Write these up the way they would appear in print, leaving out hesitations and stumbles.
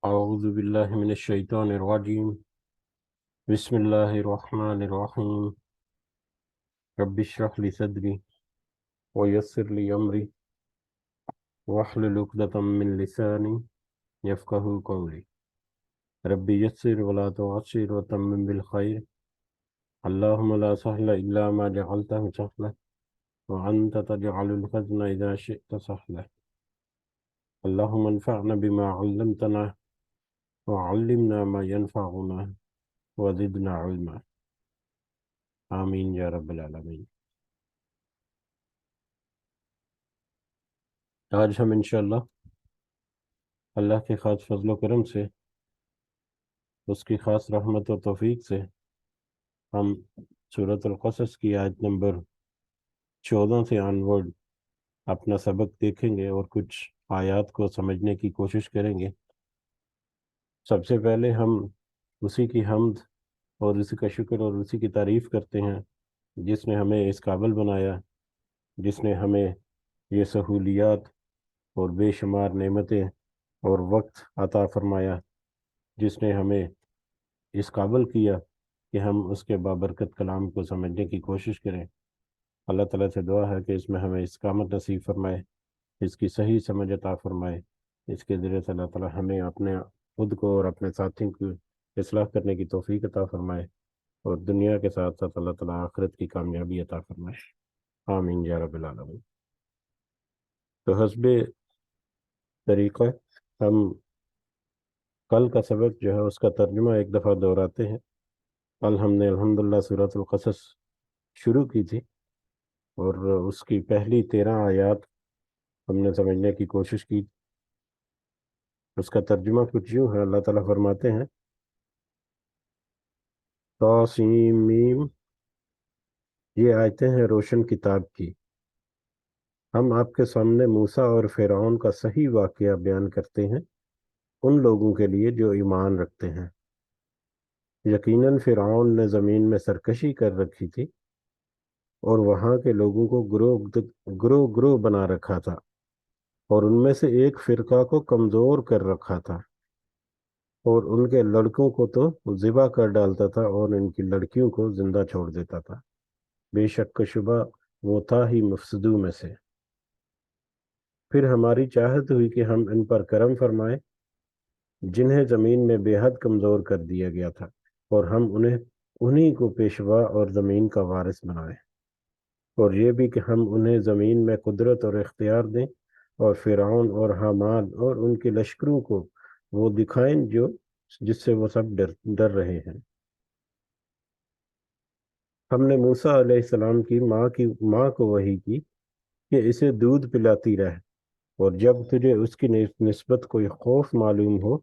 أعوذ بالله من الشيطان الرجيم. بسم الله الرحمن الرحيم. رب اشرح لي صدري ويسر لي أمري واحلل عقدة من لساني يفقهوا قولي. رب يسر ولا تعسر وتمم بالخير. اللهم لا سهل إلا ما جعلته سهلا وأنت تجعل الحزن إذا شئت سهلا. اللهم انفعنا بما علمتنا وعلمنا ما ينفعنا وزدنا علما. آمین یا رب العالمین. آج ہم انشاءاللہ اللہ کے خاص فضل و کرم سے، اس کی خاص رحمت و توفیق سے، ہم سورۃ القصص کی آیت نمبر 14 سے آنورڈ اپنا سبق دیکھیں گے اور کچھ آیات کو سمجھنے کی کوشش کریں گے۔ سب سے پہلے ہم اسی کی حمد اور اسی کا شکر اور اسی کی تعریف کرتے ہیں جس نے ہمیں اس قابل بنایا، جس نے ہمیں یہ سہولیات اور بے شمار نعمتیں اور وقت عطا فرمایا، جس نے ہمیں اس قابل کیا کہ ہم اس کے بابرکت کلام کو سمجھنے کی کوشش کریں۔ اللہ تعالیٰ سے دعا ہے کہ اس میں ہمیں استقامت نصیب فرمائے، اس کی صحیح سمجھ عطا فرمائے۔ اس کے ذریعے سے اللہ تعالیٰ ہمیں اپنے خود کو اور اپنے ساتھیوں کی اصلاح کرنے کی توفیق عطا فرمائے، اور دنیا کے ساتھ ساتھ اللہ تعالیٰ آخرت کی کامیابی عطا فرمائے۔ آمین یا رب العالمین۔ تو حسب طریقہ ہم کل کا سبق جو ہے اس کا ترجمہ ایک دفعہ دہراتے ہیں۔ کل ہم نے الحمدللہ سورۃ القصص شروع کی تھی اور اس کی پہلی 13 آیات ہم نے سمجھنے کی کوشش کی۔ اس کا ترجمہ کچھ یوں ہے، اللہ تعالیٰ فرماتے ہیں طاسیم میم، یہ آیتیں ہیں روشن کتاب کی۔ ہم آپ کے سامنے موسیٰ اور فرعون کا صحیح واقعہ بیان کرتے ہیں ان لوگوں کے لیے جو ایمان رکھتے ہیں۔ یقیناً فرعون نے زمین میں سرکشی کر رکھی تھی اور وہاں کے لوگوں کو گروہ گروہ بنا رکھا تھا، اور ان میں سے ایک فرقہ کو کمزور کر رکھا تھا، اور ان کے لڑکوں کو تو ذبح کر ڈالتا تھا اور ان کی لڑکیوں کو زندہ چھوڑ دیتا تھا۔ بے شک شبہ وہ تھا ہی مفسدوں میں سے۔ پھر ہماری چاہت ہوئی کہ ہم ان پر کرم فرمائیں جنہیں زمین میں بے حد کمزور کر دیا گیا تھا، اور ہم انہیں کو پیشوا اور زمین کا وارث بنائیں، اور یہ بھی کہ ہم انہیں زمین میں قدرت اور اختیار دیں، اور فرعون اور حامان اور ان کے لشکروں کو وہ دکھائیں جس سے وہ سب ڈر رہے ہیں۔ ہم نے موسیٰ علیہ السلام کی ماں کو وحی کی کہ اسے دودھ پلاتی رہ، اور جب تجھے اس کی نسبت کوئی خوف معلوم ہو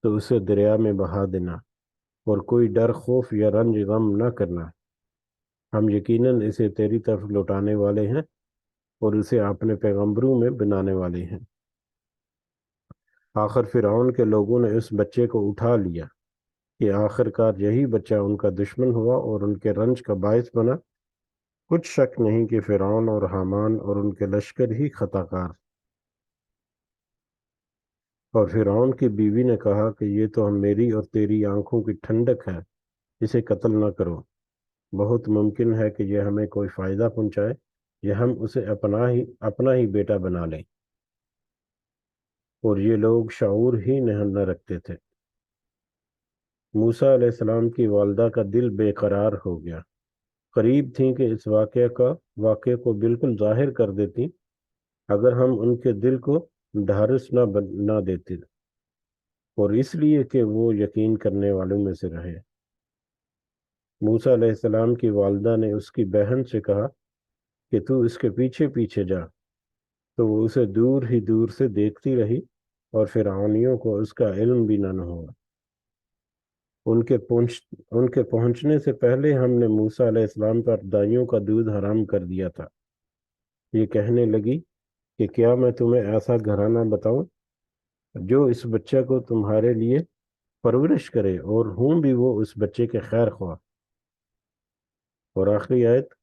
تو اسے دریا میں بہا دینا، اور کوئی ڈر، خوف یا رنج غم نہ کرنا۔ ہم یقیناً اسے تیری طرف لوٹانے والے ہیں اور اسے اپنے پیغمبروں میں بنانے والے ہیں۔ آخر فرعون کے لوگوں نے اس بچے کو اٹھا لیا کہ آخر کار یہی بچہ ان کا دشمن ہوا اور ان کے رنج کا باعث بنا۔ کچھ شک نہیں کہ فرعون اور حامان اور ان کے لشکر ہی خطا کار۔ اور فرعون کی بیوی نے کہا کہ یہ تو میری اور تیری آنکھوں کی ٹھنڈک ہے، اسے قتل نہ کرو، بہت ممکن ہے کہ یہ ہمیں کوئی فائدہ پہنچائے یا ہم اسے اپنا ہی بیٹا بنا لیں۔ اور یہ لوگ شعور ہی نہ رکھتے تھے۔ موسیٰ علیہ السلام کی والدہ کا دل بے قرار ہو گیا، قریب تھیں کہ اس واقعے کو بالکل ظاہر کر دیتی اگر ہم ان کے دل کو ڈھارس نہ دیتے، اور اس لیے کہ وہ یقین کرنے والوں میں سے رہے۔ موسیٰ علیہ السلام کی والدہ نے اس کی بہن سے کہا کہ تو اس کے پیچھے پیچھے جا، تو وہ اسے دور ہی دور سے دیکھتی رہی، اور فرعونیوں کو اس کا علم بھی نہ ہوا۔ ان کے پہنچنے سے پہلے ہم نے موسیٰ علیہ السلام پر دائیوں کا دودھ حرام کر دیا تھا۔ یہ کہنے لگی کہ کیا میں تمہیں ایسا گھرانہ بتاؤں جو اس بچے کو تمہارے لیے پرورش کرے، اور ہوں بھی وہ اس بچے کے خیر خواہ۔ اور آخری آیت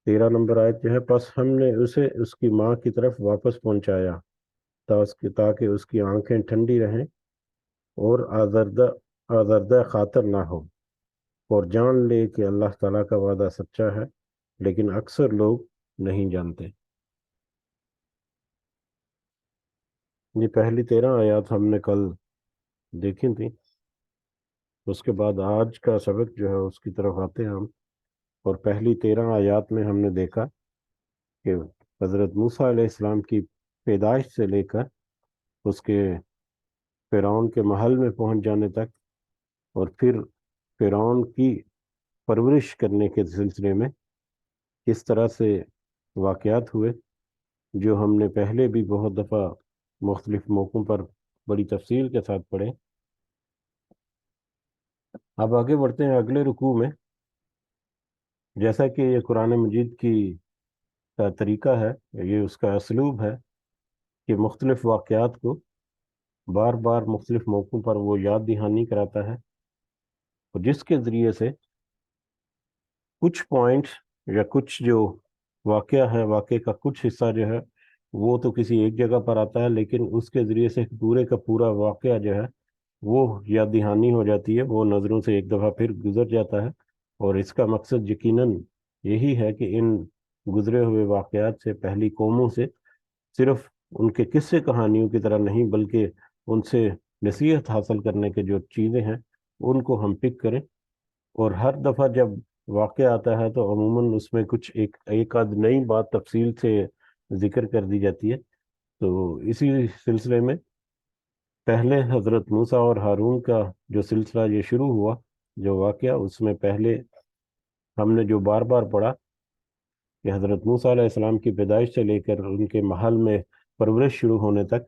13 نمبر آیت جو ہے، پس ہم نے اسے اس کی ماں کی طرف واپس پہنچایا تاکہ اس کی آنکھیں ٹھنڈی رہیں اور آزردہ خاطر نہ ہو، اور جان لے کہ اللہ تعالیٰ کا وعدہ سچا ہے، لیکن اکثر لوگ نہیں جانتے۔ یہ پہلی 13 آیات ہم نے کل دیکھی تھی۔ اس کے بعد آج کا سبق جو ہے اس کی طرف آتے ہیں ہم، اور پہلی 13 آیات میں ہم نے دیکھا کہ حضرت موسیٰ علیہ السلام کی پیدائش سے لے کر اس کے فرعون کے محل میں پہنچ جانے تک، اور پھر فرعون کی پرورش کرنے کے سلسلے میں کس طرح سے واقعات ہوئے، جو ہم نے پہلے بھی بہت دفعہ مختلف موقعوں پر بڑی تفصیل کے ساتھ پڑھے۔ اب آگے بڑھتے ہیں اگلے رکوع میں۔ جیسا کہ یہ قرآن مجید کی کا طریقہ ہے، یہ اس کا اسلوب ہے کہ مختلف واقعات کو بار بار مختلف موقعوں پر وہ یاد دہانی کراتا ہے، اور جس کے ذریعے سے کچھ پوائنٹس یا کچھ جو واقعہ ہے، واقعے کا کچھ حصہ جو ہے وہ تو کسی ایک جگہ پر آتا ہے، لیکن اس کے ذریعے سے پورے کا پورا واقعہ جو ہے وہ یاد دہانی ہو جاتی ہے، وہ نظروں سے ایک دفعہ پھر گزر جاتا ہے۔ اور اس کا مقصد یقیناً یہی ہے کہ ان گزرے ہوئے واقعات سے، پہلی قوموں سے، صرف ان کے قصے کہانیوں کی طرح نہیں، بلکہ ان سے نصیحت حاصل کرنے کے جو چیزیں ہیں ان کو ہم پک کریں۔ اور ہر دفعہ جب واقعہ آتا ہے تو عموماً اس میں کچھ ایک آدھ نئی بات تفصیل سے ذکر کر دی جاتی ہے۔ تو اسی سلسلے میں پہلے حضرت موسیٰ اور ہارون کا جو سلسلہ یہ شروع ہوا، جو واقعہ، اس میں پہلے ہم نے جو بار بار پڑھا کہ حضرت موسیٰ علیہ السلام کی پیدائش سے لے کر ان کے محل میں پرورش شروع ہونے تک،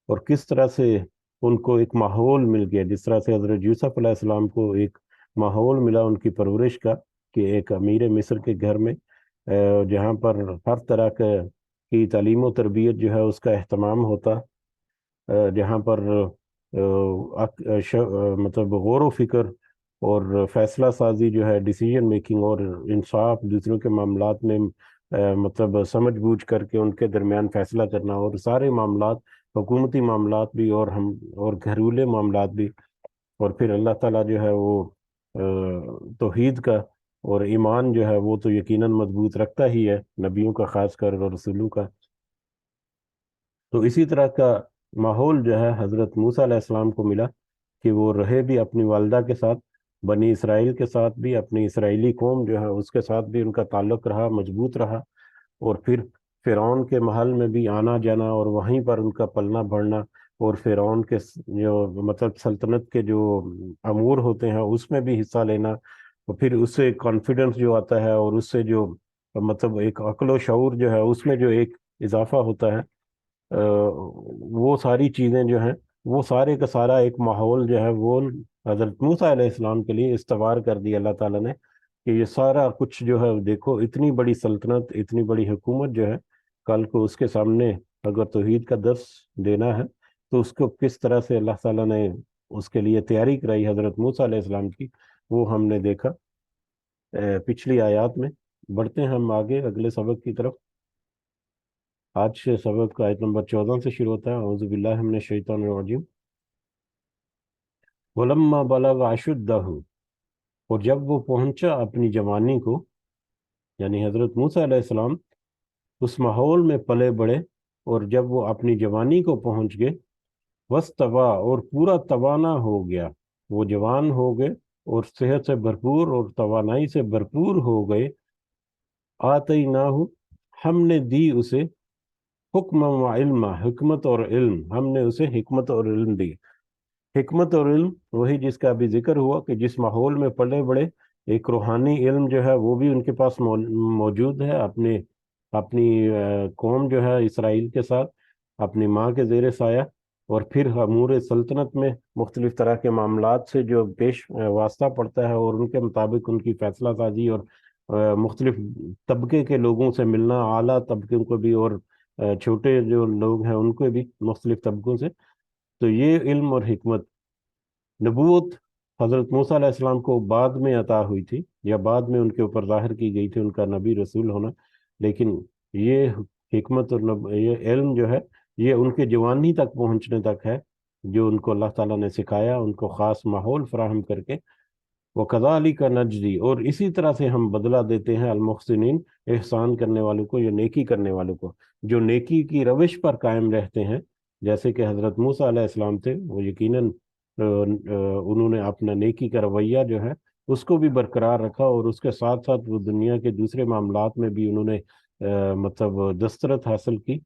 اور کس طرح سے ان کو ایک ماحول مل گیا، جس طرح سے حضرت یوسف علیہ السلام کو ایک ماحول ملا ان کی پرورش کا، کہ ایک امیر مصر کے گھر میں جہاں پر ہر طرح کی تعلیم و تربیت جو ہے اس کا اہتمام ہوتا، جہاں پر مطلب غور و فکر اور فیصلہ سازی جو ہے، ڈیسیجن میکنگ اور انصاف، دوسروں کے معاملات میں مطلب سمجھ بوجھ کر کے ان کے درمیان فیصلہ کرنا، اور سارے معاملات، حکومتی معاملات بھی اور گھریلو معاملات بھی، اور پھر اللہ تعالیٰ جو ہے وہ توحید کا اور ایمان جو ہے وہ تو یقیناً مضبوط رکھتا ہی ہے، نبیوں کا خاص کر اور رسولوں کا۔ تو اسی طرح کا ماحول جو ہے حضرت موسیٰ علیہ السلام کو ملا، کہ وہ رہے بھی اپنی والدہ کے ساتھ، بنی اسرائیل کے ساتھ بھی، اپنی اسرائیلی قوم جو ہے اس کے ساتھ بھی ان کا تعلق رہا، مضبوط رہا، اور پھر فرعون کے محل میں بھی آنا جانا، اور وہیں پر ان کا پلنا بڑھنا، اور فرعون کے جو مطلب سلطنت کے جو امور ہوتے ہیں اس میں بھی حصہ لینا، اور پھر اس سے کانفیڈنس جو آتا ہے، اور اس سے جو مطلب ایک عقل و شعور جو ہے اس میں جو ایک اضافہ ہوتا ہے، وہ ساری چیزیں جو ہیں، وہ سارے کا سارا ایک ماحول جو ہے وہ حضرت موسیٰ علیہ السلام کے لیے استوار کر دیا اللہ تعالیٰ نے، کہ یہ سارا کچھ جو ہے دیکھو، اتنی بڑی سلطنت، اتنی بڑی حکومت جو ہے، کل کو اس کے سامنے اگر توحید کا درس دینا ہے تو اس کو کس طرح سے اللہ تعالیٰ نے اس کے لیے تیاری کرائی حضرت موسیٰ علیہ السلام کی، وہ ہم نے دیکھا پچھلی آیات میں۔ بڑھتے ہیں ہم آگے اگلے سبق کی طرف۔ آج سے سبق کا آیت نمبر 14 سے شروع ہوتا ہے۔ اعوذ باللہ من الشیطان الرجیم۔ وَلَمَّا بَلَغَ أَشُدَّهُ، اور جب وہ پہنچا اپنی جوانی کو، یعنی حضرت موسیٰ علیہ السلام اس ماحول میں پلے بڑھے، اور جب وہ اپنی جوانی کو پہنچ گئے، وَاسْتَوَى، اور پورا توانا ہو گیا، وہ جوان ہو گئے اور صحت سے بھرپور اور توانائی سے بھرپور ہو گئے، آتَيْنَاهُ، ہم نے دی اسے، حکم و علم، حکمت اور علم، ہم نے اسے حکمت اور علم دی۔ حکمت اور علم وہی جس کا ابھی ذکر ہوا، کہ جس ماحول میں پلے بڑے، ایک روحانی علم جو ہے وہ بھی ان کے پاس موجود ہے، اپنی قوم جو ہے اسرائیل کے ساتھ، اپنی ماں کے زیر سایہ، اور پھر امور سلطنت میں مختلف طرح کے معاملات سے جو پیش واسطہ پڑتا ہے، اور ان کے مطابق ان کی فیصلہ سازی، اور مختلف طبقے کے لوگوں سے ملنا، اعلیٰ طبقے کو بھی اور چھوٹے جو لوگ ہیں ان کو بھی مختلف طبقوں سے۔ تو یہ علم اور حکمت، نبوت حضرت موسیٰ علیہ السلام کو بعد میں عطا ہوئی تھی، یا بعد میں ان کے اوپر ظاہر کی گئی تھی ان کا نبی رسول ہونا، لیکن یہ حکمت اور یہ علم جو ہے یہ ان کے جوانی تک پہنچنے تک ہے، جو ان کو اللہ تعالیٰ نے سکھایا، ان کو خاص ماحول فراہم کر کے، وَكَذَلِكَ نَجْزِي، اور اسی طرح سے ہم بدلہ دیتے ہیں المحسنین، احسان کرنے والوں کو یا نیکی کرنے والوں کو، جو نیکی کی روش پر قائم رہتے ہیں، جیسے کہ حضرت موسیٰ علیہ السلام تھے، وہ یقیناً انہوں نے اپنا نیکی کا رویہ جو ہے اس کو بھی برقرار رکھا، اور اس کے ساتھ ساتھ وہ دنیا کے دوسرے معاملات میں بھی انہوں نے مطلب دسترت حاصل کی،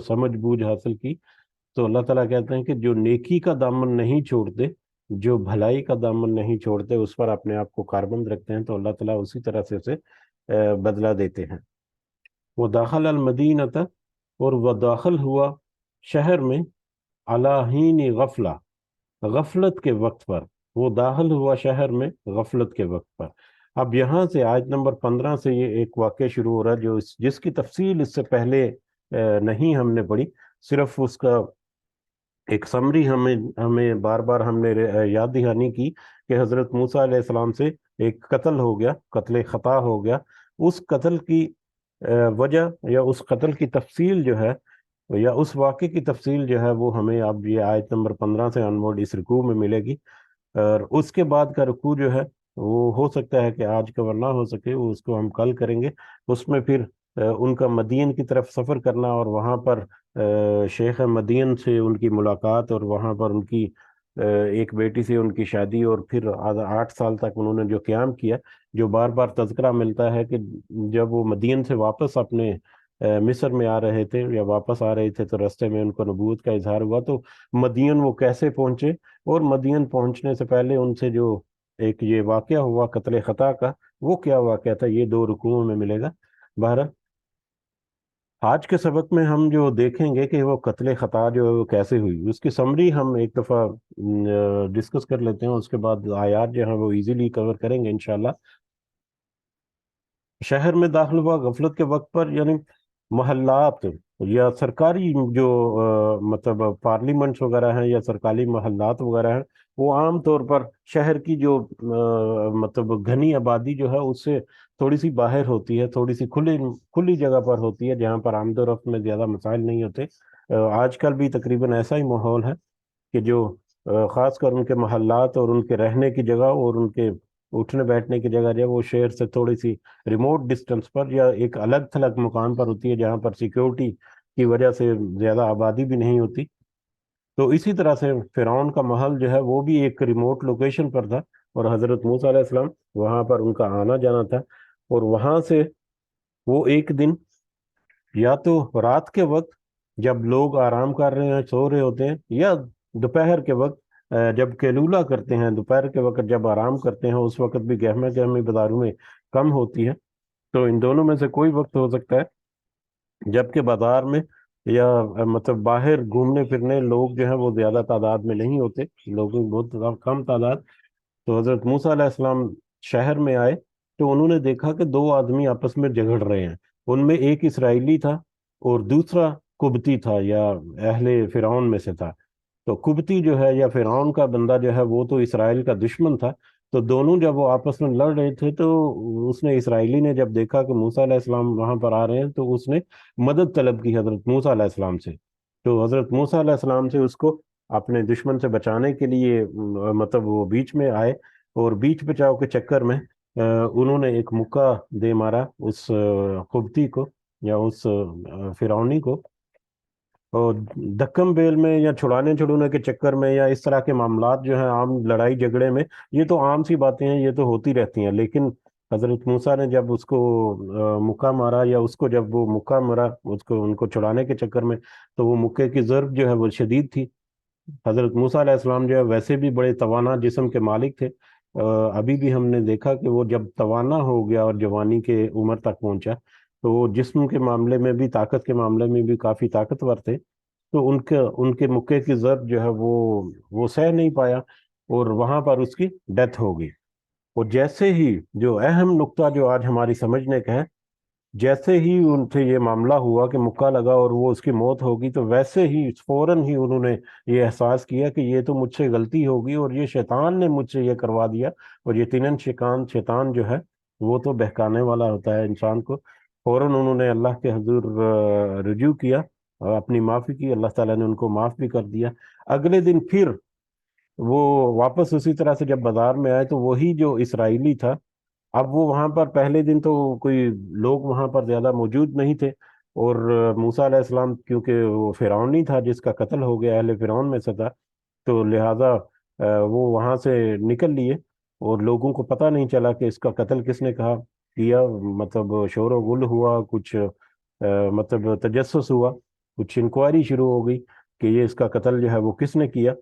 سمجھ بوجھ حاصل کی۔ تو اللہ تعالیٰ کہتے ہیں کہ جو نیکی کا دامن نہیں چھوڑتے، جو بھلائی کا دامن نہیں چھوڑتے، اس پر اپنے آپ کو کاربند رکھتے ہیں، تو اللہ تعالیٰ اسی طرح سے اسے بدلہ دیتے ہیں۔ وہ داخل المدینہ، اور وہ داخل ہوا شہر میں، علی حین غفلہ، غفلت کے وقت پر، وہ داخل ہوا شہر میں غفلت کے وقت پر۔ اب یہاں سے آیت نمبر 15 سے یہ ایک واقعہ شروع ہو رہا ہے، جو جس کی تفصیل اس سے پہلے نہیں ہم نے پڑھی، صرف اس کا ایک سمری ہمیں بار بار ہم نے یاد دہانی کی کہ حضرت موسیٰ علیہ السلام سے ایک قتل ہو گیا، قتل خطا ہو گیا۔ اس قتل کی وجہ یا اس قتل کی تفصیل جو ہے، یا اس واقعے کی تفصیل جو ہے، وہ ہمیں اب یہ آیت نمبر 15 سے انورڈ اس رکوع میں ملے گی، اور اس کے بعد کا رکوع جو ہے وہ ہو سکتا ہے کہ آج کور نہ ہو سکے، وہ اس کو ہم کل کریں گے۔ اس میں پھر ان کا مدین کی طرف سفر کرنا، اور وہاں پر شیخ مدین سے ان کی ملاقات، اور وہاں پر ان کی ایک بیٹی سے ان کی شادی، اور پھر 8 سال تک انہوں نے جو قیام کیا، جو بار بار تذکرہ ملتا ہے کہ جب وہ مدین سے واپس اپنے مصر میں آ رہے تھے یا واپس آ رہے تھے، تو رستے میں ان کو نبوت کا اظہار ہوا۔ تو مدین وہ کیسے پہنچے، اور مدین پہنچنے سے پہلے ان سے جو ایک یہ واقعہ ہوا قتل خطا کا، وہ کیا واقعہ تھا، یہ 2 رکوعوں میں ملے گا۔ بہرحال آج کے سبق میں ہم جو دیکھیں گے کہ وہ قتل خطا جو ہے وہ کیسے ہوئی، اس کی سمری ہم ایک دفعہ ڈسکس کر لیتے ہیں، اس کے بعد آیات جو ہیں وہ ایزیلی کور کریں گے انشاءاللہ۔ شہر میں داخل ہوا غفلت کے وقت پر، یعنی محلات یا سرکاری جو مطلب پارلیمنٹس وغیرہ ہیں یا سرکاری محلات وغیرہ ہیں، وہ عام طور پر شہر کی جو مطلب گھنی آبادی جو ہے اس سے تھوڑی سی باہر ہوتی ہے، تھوڑی سی کھلی جگہ پر ہوتی ہے، جہاں پر آمد و رفت میں زیادہ مسائل نہیں ہوتے۔ آج کل بھی تقریباً ایسا ہی ماحول ہے کہ جو خاص کر ان کے محلات اور ان کے رہنے کی جگہ اور ان کے اٹھنے بیٹھنے کی جگہ جو ہے وہ شہر سے تھوڑی سی ریموٹ ڈسٹنس پر یا ایک الگ تھلگ مکان پر ہوتی ہے، جہاں پر سیکیورٹی کی وجہ سے زیادہ آبادی بھی نہیں ہوتی۔ تو اسی طرح سے فرعون کا محل جو ہے وہ بھی ایک ریموٹ لوکیشن پر تھا، اور حضرت موسیٰ علیہ السلام وہاں پر ان کا آنا جانا تھا، اور وہاں سے وہ ایک دن یا تو رات کے وقت جب لوگ آرام کر رہے ہیں، سو رہے ہوتے ہیں، یا دوپہر کے وقت جب قیلولہ کرتے ہیں، دوپہر کے وقت جب آرام کرتے ہیں، اس وقت بھی گہما گہمی بازاروں میں کم ہوتی ہے۔ تو ان دونوں میں سے کوئی وقت ہو سکتا ہے جبکہ بازار میں یا مطلب باہر گھومنے پھرنے لوگ جو ہیں وہ زیادہ تعداد میں نہیں ہوتے، لوگوں کی بہت کم تعداد۔ تو حضرت موسیٰ علیہ السلام شہر میں آئے، تو انہوں نے دیکھا کہ 2 آدمی آپس میں جھگڑ رہے ہیں، ان میں ایک اسرائیلی تھا اور دوسرا قبطی تھا یا اہل فرعون میں سے تھا۔ تو قبطی جو ہے یا فرعون کا بندہ جو ہے وہ تو اسرائیل کا دشمن تھا۔ تو دونوں جب وہ آپس میں لڑ رہے تھے، تو اس نے اسرائیلی نے جب دیکھا کہ موسیٰ علیہ السلام وہاں پر آ رہے ہیں، تو اس نے مدد طلب کی حضرت موسیٰ علیہ السلام سے۔ تو حضرت موسیٰ علیہ السلام سے اس کو اپنے دشمن سے بچانے کے لیے مطلب وہ بیچ میں آئے، اور بیچ بچاؤ کے چکر میں انہوں نے ایک مکہ دے مارا اس قبطی کو یا اس فرعونی کو۔ اور دھکم بیل میں یا چھڑانے کے چکر میں یا اس طرح کے معاملات جو ہیں عام لڑائی جھگڑے میں، یہ تو عام سی باتیں ہیں، یہ تو ہوتی رہتی ہیں، لیکن حضرت موسیٰ نے جب اس کو مکہ مارا، یا اس کو جب وہ مکہ مارا اس کو ان کو چھڑانے کے چکر میں، تو وہ مکے کی ضرب جو ہے وہ شدید تھی۔ حضرت موسیٰ علیہ السلام جو ہے ویسے بھی بڑے توانا جسم کے مالک تھے، ابھی بھی ہم نے دیکھا کہ وہ جب توانا ہو گیا اور جوانی کے عمر تک پہنچا، تو وہ جسم کے معاملے میں بھی، طاقت کے معاملے میں بھی کافی طاقتور تھے۔ تو ان کے مکے کی ضرب جو ہے وہ سہ نہیں پایا، اور وہاں پر اس کی ڈیتھ ہو گئی۔ اور جیسے ہی جو اہم نقطہ جو آج ہماری سمجھنے کا ہے، جیسے ہی ان سے یہ معاملہ ہوا کہ مکہ لگا اور وہ اس کی موت ہوگی، تو ویسے ہی فوراً ہی انہوں نے یہ احساس کیا کہ یہ تو مجھ سے غلطی ہوگی، اور یہ شیطان نے مجھ سے یہ کروا دیا۔ اور یقیناً شیطان جو ہے وہ تو بہکانے والا ہوتا ہے انسان کو۔ فوراً انہوں نے اللہ کے حضور رجوع کیا، اپنی معافی کی، اللہ تعالیٰ نے ان کو معاف بھی کر دیا۔ اگلے دن پھر وہ واپس اسی طرح سے جب بازار میں آئے تو وہی جو اسرائیلی تھا، اب وہ وہاں پر پہلے دن تو کوئی لوگ وہاں پر زیادہ موجود نہیں تھے، اور موسیٰ علیہ السلام کیونکہ وہ فرعونی تھا جس کا قتل ہو گیا، اہل فرعون میں سے تھا، تو لہذا وہ وہاں سے نکل لیے، اور لوگوں کو پتہ نہیں چلا کہ اس کا قتل کس نے کہا کیا۔ مطلب شور و غل ہوا، کچھ مطلب تجسس ہوا، کچھ انکوائری شروع ہو گئی کہ یہ اس کا قتل جو ہے وہ کس نے کیا۔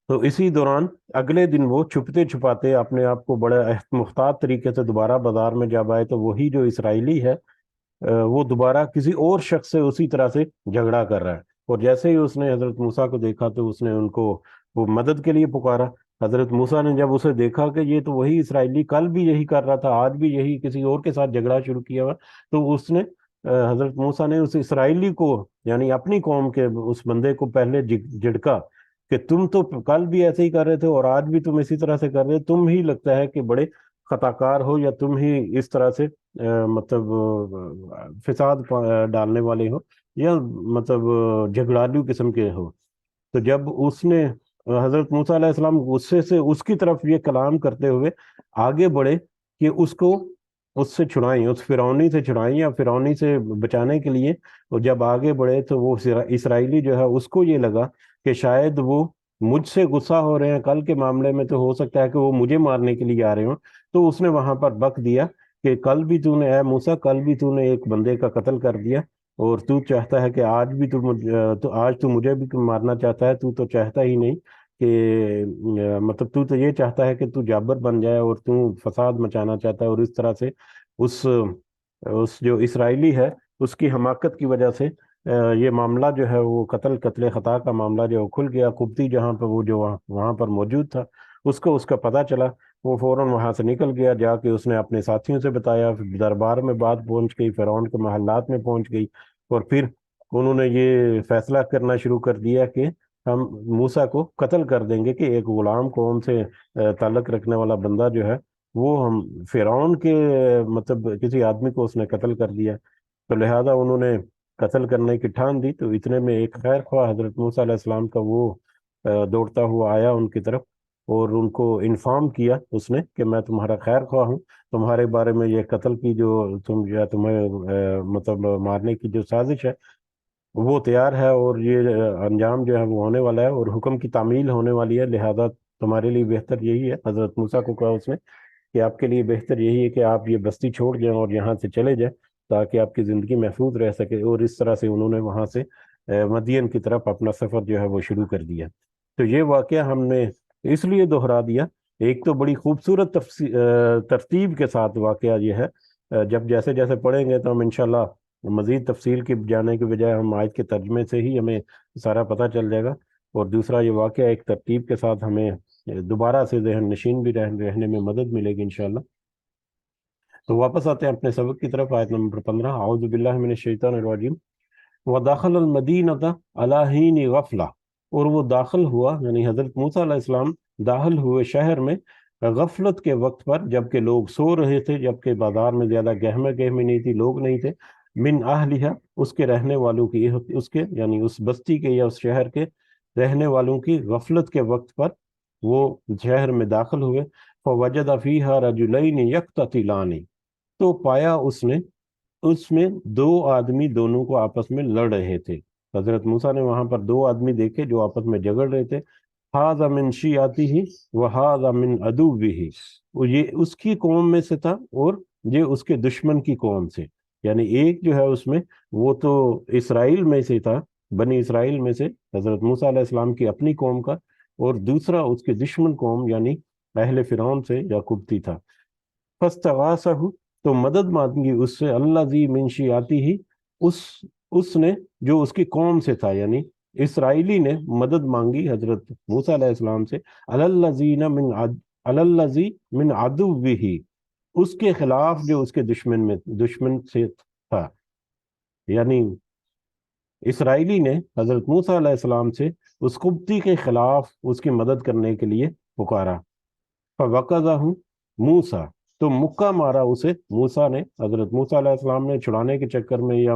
تو اسی دوران اگلے دن وہ چھپتے چھپاتے اپنے آپ کو بڑے محتاط طریقے سے دوبارہ بازار میں جب آئے تو وہی جو اسرائیلی ہے وہ دوبارہ کسی اور شخص سے اسی طرح سے جھگڑا کر رہا ہے، اور جیسے ہی اس نے حضرت موسیٰ کو دیکھا تو اس نے ان کو وہ مدد کے لیے پکارا۔ حضرت موسیٰ نے جب اسے دیکھا کہ یہ تو وہی اسرائیلی کل بھی یہی کر رہا تھا، آج بھی یہی کسی اور کے ساتھ جھگڑا شروع کیا ہوا، تو اس نے حضرت موسیٰ نے اس اسرائیلی کو، یعنی اپنی قوم کے اس بندے کو پہلے جھڑکا کہ تم تو کل بھی ایسے ہی کر رہے تھے اور آج بھی تم اسی طرح سے کر رہے، تم ہی لگتا ہے کہ بڑے خطا کار ہو، یا تم ہی اس طرح سے مطلب فساد ڈالنے والے ہو، یا مطلب جھگڑالو قسم کے ہو۔ تو جب اس نے حضرت موسیٰ علیہ السلام غصے سے اس کی طرف یہ کلام کرتے ہوئے آگے بڑھے کہ اس کو اس سے چھڑائیں، اس فرعونی سے چھڑائیں یا فرعونی سے بچانے کے لیے، اور جب آگے بڑھے تو وہ اسرائیلی جو ہے اس کو یہ لگا کہ شاید وہ مجھ سے غصہ ہو رہے ہیں کل کے معاملے میں، تو ہو سکتا ہے کہ وہ مجھے مارنے کے لیے آ رہے ہوں، تو اس نے وہاں پر بک دیا کہ کل بھی تو نے، اے موسیٰ، کل بھی تو نے ایک بندے کا قتل کر دیا، اور تو چاہتا ہے کہ آج بھی تو آج تو مجھے بھی مارنا چاہتا ہے، تو چاہتا ہی نہیں کہ مطلب تو یہ چاہتا ہے کہ تو جابر بن جائے اور تو فساد مچانا چاہتا ہے، اور اس طرح سے اس اس جو اسرائیلی ہے اس کی حماقت کی وجہ سے یہ معاملہ جو ہے وہ قتل خطا کا معاملہ جو کھل گیا۔ قبطی جہاں پہ وہ جو وہاں پر موجود تھا اس کو اس کا پتہ چلا، وہ فوراً وہاں سے نکل گیا، جا کے اس نے اپنے ساتھیوں سے بتایا، دربار میں بات پہنچ گئی، فرعون کے محلات میں پہنچ گئی، اور پھر انہوں نے یہ فیصلہ کرنا شروع کر دیا کہ ہم موسیٰ کو قتل کر دیں گے، کہ ایک غلام قوم سے تعلق رکھنے والا بندہ جو ہے وہ ہم فرعون کے مطلب کسی آدمی کو اس نے قتل کر دیا، تو لہذا انہوں نے قتل کرنے کی ٹھان دی۔ تو اتنے میں ایک خیر خواہ حضرت موسیٰ علیہ السلام کا وہ دوڑتا ہوا آیا ان کی طرف، اور ان کو انفارم کیا اس نے کہ میں تمہارا خیر خواہ ہوں، تمہارے بارے میں یہ قتل کی جو تمہیں مطلب مارنے کی جو سازش ہے وہ تیار ہے، اور یہ انجام جو ہے وہ ہونے والا ہے، اور حکم کی تعمیل ہونے والی ہے، لہذا تمہارے لیے بہتر یہی ہے۔ حضرت موسیٰ کو کہا اس نے کہ آپ کے لیے بہتر یہی ہے کہ آپ یہ بستی چھوڑ جائیں اور یہاں سے چلے جائیں، تاکہ آپ کی زندگی محفوظ رہ سکے، اور اس طرح سے انہوں نے وہاں سے مدین کی طرف اپنا سفر جو ہے وہ شروع کر دیا۔ تو یہ واقعہ ہم نے اس لیے دہرا دیا، ایک تو بڑی خوبصورت ترتیب کے ساتھ واقعہ یہ ہے، جب جیسے جیسے پڑھیں گے تو ہم انشاءاللہ مزید تفصیل کی جانے کے بجائے ہم آیت کے ترجمے سے ہی ہمیں سارا پتہ چل جائے گا، اور دوسرا یہ واقعہ ایک ترتیب کے ساتھ ہمیں دوبارہ سے ذہن نشین بھی رہنے میں مدد ملے گی انشاءاللہ۔ تو واپس آتے ہیں اپنے سبق کی طرف، آیت نمبر 15، اعوذ باللہ من الشیطان الرجیم، وَدَخَلَ الْمَدِينَةَ عَلَى حِينِ غَفْلَةٍ، اور وہ داخل ہوا، یعنی حضرت موسیٰ علیہ السلام داخل ہوئے شہر میں غفلت کے وقت پر، جبکہ لوگ سو رہے تھے، جبکہ بازار میں زیادہ گہمی نہیں تھی، لوگ نہیں تھے، من اہلہا، اس کے رہنے والوں کی، اس کے یعنی اس بستی کے یا اس شہر کے رہنے والوں کی غفلت کے وقت پر وہ شہر میں داخل ہوئے، فَوَجَدَ فِيهَا رَجُلَيْنِ يَقْتَتِلَانِ، تو پایا اس میں دو آدمی دونوں کو آپس میں لڑ رہے تھے۔ حضرت موسیٰ نے وہاں پر دو آدمی دیکھے جو آپس میں جھگڑ رہے تھے، ہذا من شیعتہ وہذا من عدوہ، یہ اس کی قوم میں سے تھا اور یہ اس کے دشمن کی قوم سے، یعنی ایک جو ہے اس میں وہ تو اسرائیل میں سے تھا، بنی اسرائیل میں سے حضرت موسیٰ علیہ السلام کی اپنی قوم کا، اور دوسرا اس کے دشمن قوم یعنی اہل فرعون سے یا قبطی تھا۔ فاستغاثہ، تو مدد مانگی اس سے، الذی من شیعتہ، اس نے جو اس کی قوم سے تھا، یعنی اسرائیلی نے مدد مانگی حضرت موسیٰ علیہ السلام سے، الذی من عدوہ، اس کے خلاف جو اس کے دشمن سے تھا، یعنی اسرائیلی نے حضرت موسیٰ علیہ السلام سے اس قبطی کے خلاف اس کی مدد کرنے کے لیے پکارا۔ فَوَقَذَهُ موسیٰ، تو مکہ مارا اسے موسیٰ نے، حضرت موسیٰ علیہ السلام نے چھڑانے کے چکر میں یا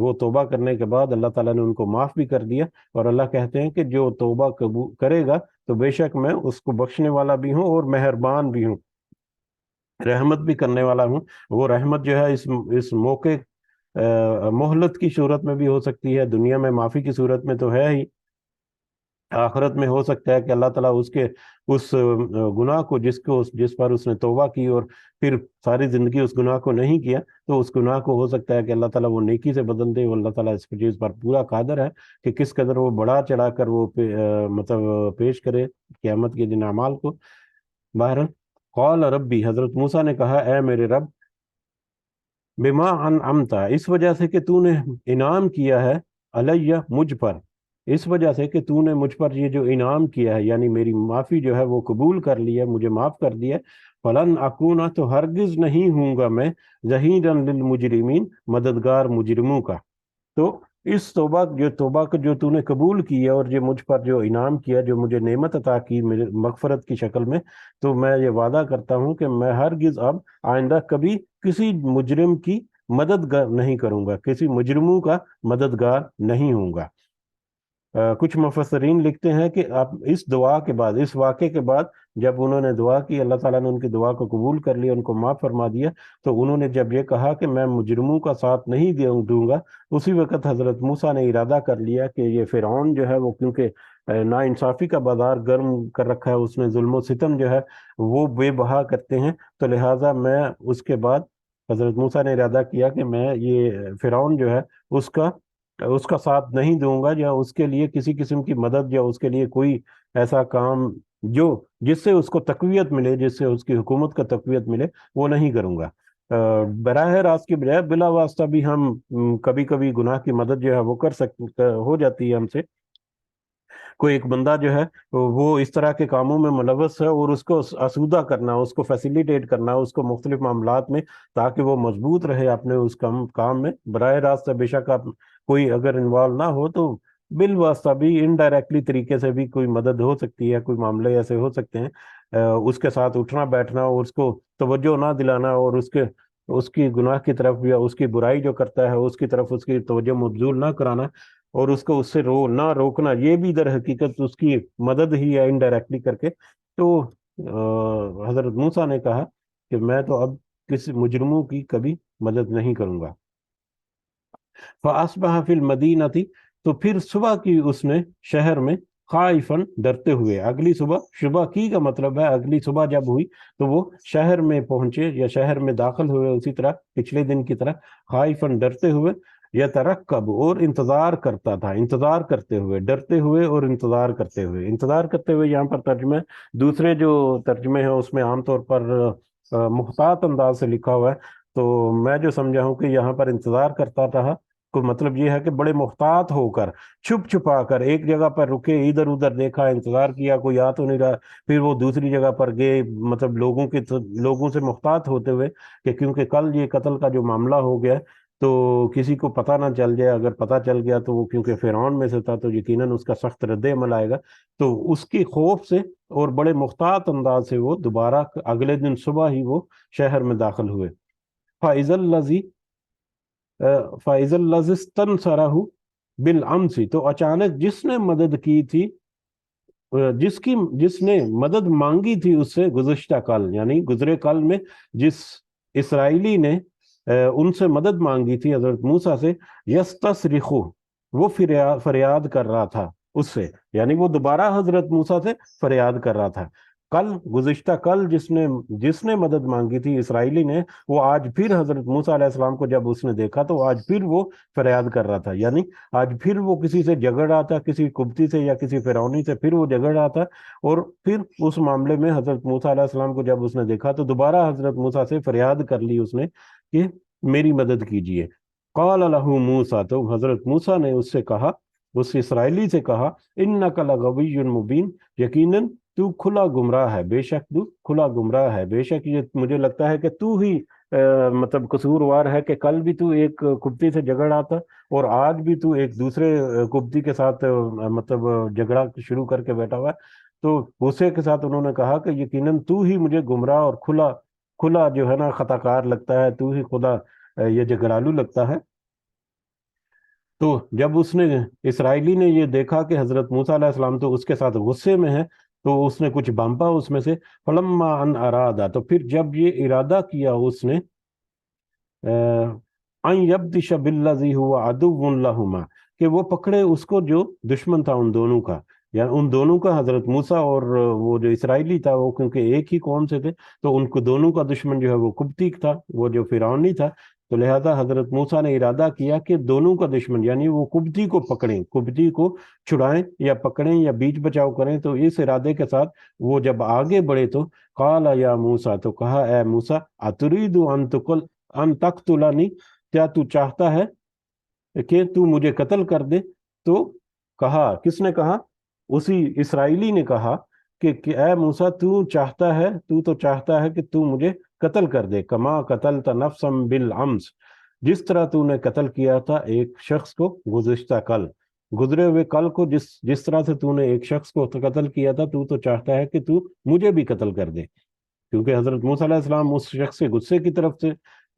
وہ توبہ کرنے کے بعد اللہ تعالیٰ نے ان کو معاف بھی کر دیا، اور اللہ کہتے ہیں کہ جو توبہ قبول کرے گا تو بے شک میں اس کو بخشنے والا بھی ہوں اور مہربان بھی ہوں، رحمت بھی کرنے والا ہوں۔ وہ رحمت جو ہے اس موقع مہلت کی صورت میں بھی ہو سکتی ہے، دنیا میں معافی کی صورت میں تو ہے ہی، آخرت میں ہو سکتا ہے کہ اللہ تعالیٰ اس گناہ کو جس پر اس نے توبہ کی اور پھر ساری زندگی اس گناہ کو نہیں کیا، تو اس گناہ کو ہو سکتا ہے کہ اللہ تعالیٰ وہ نیکی سے بدل دے، اور اللہ تعالیٰ اس چیز پر پورا قادر ہے کہ کس قدر وہ بڑا چڑھا کر وہ مطلب پیش کرے قیامت کے دن اعمال کو۔ بہرحال قال ربی، حضرت موسیٰ نے کہا اے میرے رب، بما انعمتا، اس وجہ سے کہ تو نے انعام کیا ہے، علیہ، مجھ پر، اس وجہ سے کہ تو نے مجھ پر یہ جو انعام کیا ہے، یعنی میری معافی جو ہے وہ قبول کر لی ہے، مجھے معاف کر دیا، فلن اکونا، تو ہرگز نہیں ہوں گا میں، ظہیرا للمجرمین، مددگار مجرموں کا۔ تو اس توبہ کو جو تو نے قبول کیا اور یہ مجھ پر جو انعام کیا، جو مجھے نعمت عطا کی میرے مغفرت کی شکل میں، تو میں یہ وعدہ کرتا ہوں کہ میں ہرگز اب آئندہ کبھی کسی مجرم کی مددگار نہیں کروں گا، کسی مجرموں کا مددگار نہیں ہوں گا۔ کچھ مفسرین لکھتے ہیں کہ اب اس دعا کے بعد، اس واقعے کے بعد، جب انہوں نے دعا کی، اللہ تعالیٰ نے ان کی دعا کو قبول کر لیا، ان کو معاف فرما دیا، تو انہوں نے جب یہ کہا کہ میں مجرموں کا ساتھ نہیں دوں گا، اسی وقت حضرت موسیٰ نے ارادہ کر لیا کہ یہ فرعون جو ہے وہ، کیونکہ ناانصافی کا بازار گرم کر رکھا ہے اس نے، ظلم و ستم جو ہے وہ بے بہا کرتے ہیں، تو لہٰذا میں اس کے بعد حضرت موسیٰ نے ارادہ کیا کہ میں یہ فرعون جو ہے اس کا ساتھ نہیں دوں گا، یا اس کے لیے کسی قسم کی مدد، یا اس کے لیے کوئی ایسا کام جس سے اس کو تقویت ملے، جس سے اس کی حکومت کا تقویت ملے، وہ نہیں کروں گا۔ براہ راست کی بجائے بلا واسطہ بھی ہم کبھی کبھی گناہ کی مدد جو ہے وہ کر سکتے، ہو جاتی ہے ہم سے، کوئی ایک بندہ جو ہے وہ اس طرح کے کاموں میں ملوث ہے، اور اس کو آسودہ کرنا، اس کو فیسیلیٹیٹ کرنا، اس کو مختلف معاملات میں، تاکہ وہ مضبوط رہے اپنے اس کام میں، براہ راست بے شک آپ کوئی اگر انوالو نہ ہو تو بالواسطہ بھی انڈائریکٹلی طریقے سے بھی کوئی مدد ہو سکتی ہے، کوئی معاملے ایسے ہو سکتے ہیں، اس کے ساتھ اٹھنا بیٹھنا، اور اس کو توجہ نہ دلانا، اور اس کی گناہ کی طرف یا اس کی برائی جو کرتا ہے اس کی طرف اس کی توجہ مبذول نہ کرانا، اور اس کو اس سے نہ روکنا، یہ بھی در حقیقت اس کی مدد ہی ہے انڈائریکٹلی کر کے۔ تو حضرت موسیٰ نے کہا کہ میں تو اب کسی مجرموں کی کبھی مدد نہیں کروں گا۔ فَأَصْبَحَ فِي الْمَدِينَةِ، تو پھر صبح کی اس نے شہر میں، خائفاً، ڈرتے ہوئے، اگلی صبح کی کا مطلب ہے اگلی صبح جب ہوئی تو وہ شہر میں پہنچے یا شہر میں داخل ہوئے، اسی طرح پچھلے دن کی طرح، خائفاً، ڈرتے ہوئے، یترقب، اور انتظار کرتا تھا، انتظار کرتے ہوئے، ڈرتے ہوئے اور انتظار کرتے ہوئے، انتظار کرتے ہوئے یہاں پر ترجمہ، دوسرے جو ترجمے ہیں اس میں عام طور پر محتاط انداز سے لکھا ہوا ہے، تو میں جو سمجھا ہوں کہ یہاں پر انتظار کرتا رہا کو مطلب یہ ہے کہ بڑے محتاط ہو کر، چھپ چھپا کر ایک جگہ پر رکے، ادھر ادھر دیکھا، انتظار کیا کوئی آ تو نہیں رہا، پھر وہ دوسری جگہ پر گئے، مطلب لوگوں سے محتاط ہوتے ہوئے، کہ کیونکہ کل یہ قتل کا جو معاملہ ہو گیا تو کسی کو پتہ نہ چل جائے، اگر پتہ چل گیا تو وہ کیونکہ فرعون میں سے تھا تو یقیناً اس کا سخت رد عمل آئے گا، تو اس کی خوف سے اور بڑے محتاط انداز سے وہ دوبارہ اگلے دن صبح ہی وہ شہر میں داخل ہوئے۔ فَإِذَا الَّذِي فَإِذَا الَّذِي اسْتَنصَرَهُ بِالْأَمْسِ، تو اچانک جس نے مدد کی تھی، جس نے مدد مانگی تھی اس سے گزشتہ کل، یعنی گزرے کل میں جس اسرائیلی نے ان سے مدد مانگی تھی حضرت موسیٰ سے، یستصرخ، وہ فریاد کر رہا تھا اس سے، یعنی وہ دوبارہ حضرت موسیٰ سے فریاد کر رہا تھا، گزشتہ کل جس نے مدد مانگی تھی اسرائیلی نے، وہ آج پھر حضرت موسیٰ علیہ السلام کو جب اس نے دیکھا تو آج پھر وہ فریاد کر رہا تھا، یعنی آج پھر وہ کسی سے جھگڑ رہا تھا، کسی قبطی سے یا کسی فرعونی سے پھر وہ جھگڑ رہا تھا، اور پھر اس معاملے میں حضرت موسیٰ علیہ السلام کو جب اس نے دیکھا تو دوبارہ حضرت موسیٰ سے فریاد کر لی اس نے کہ میری مدد کیجیے۔ قال له موسیٰ، تو حضرت موسیٰ نے اس سے کہا، اس اسرائیلی سے کہا، انک لغوی مبین، یقیناً تو کھلا گمراہ ہے، بے شک تو کھلا گمراہ ہے، بے شک یہ مجھے لگتا ہے کہ تو ہی مطلب قصوروار ہے، کہ کل بھی تو ایک قبطی سے جھگڑ رہا تھا اور آج بھی تو ایک دوسرے قبطی کے ساتھ مطلب جھگڑا شروع کر کے بیٹھا ہوا ہے۔ تو غصے کے ساتھ انہوں نے کہا کہ یقیناً تو ہی مجھے گمراہ اور کھلا جو ہے نا خطا کار لگتا ہے، تو ہی خدا یہ جھگڑالو لگتا ہے۔ تو جب اسنے اسرائیلی نے یہ دیکھا کہ حضرت موسیٰ علیہ السلام تو اس کے ساتھ غصے میں ہے، تو اس نے کچھ بھانپا اس میں سے، فلما ان ارادہ، تو پھر جب یہ ارادہ کیا اس نے ان یبطش بالذی هو عدو لہما، کہ وہ پکڑے اس کو جو دشمن تھا ان دونوں کا، یا ان دونوں کا، حضرت موسیٰ اور وہ جو اسرائیلی تھا، وہ کیونکہ ایک ہی قوم سے تھے، تو ان کو دونوں کا دشمن جو ہے وہ قبطی تھا، وہ جو فرعونی تھا، تو لہذا حضرت موسیٰ نے ارادہ کیا کہ دونوں کا دشمن یعنی وہ قبطی کو پکڑیں، قبطی کو چھڑائیں یا پکڑیں یا بیچ بچاؤ کریں۔ تو اس ارادے کے ساتھ وہ جب آگے بڑھے تو قال یا موسیٰ، تو کہا اے موسیٰ، اترید ان تقتلنی، کیا تو چاہتا ہے کہ تو مجھے قتل کر دے؟ تو کہا، کس نے کہا؟ اسی اسرائیلی نے کہا کہ اے موسیٰ، تو تو چاہتا ہے کہ تو مجھے قتل کر دے، کما قتلت نفسا بالامس، جس طرح تو نے قتل کیا تھا ایک شخص کو گزشتہ کل، گزرے ہوئے کل کو، جس طرح سے تو نے ایک شخص کو قتل کیا تھا، تو چاہتا ہے کہ تو مجھے بھی قتل کر دے، کیونکہ حضرت موسیٰ علیہ السلام اس شخص کے غصے کی طرف سے،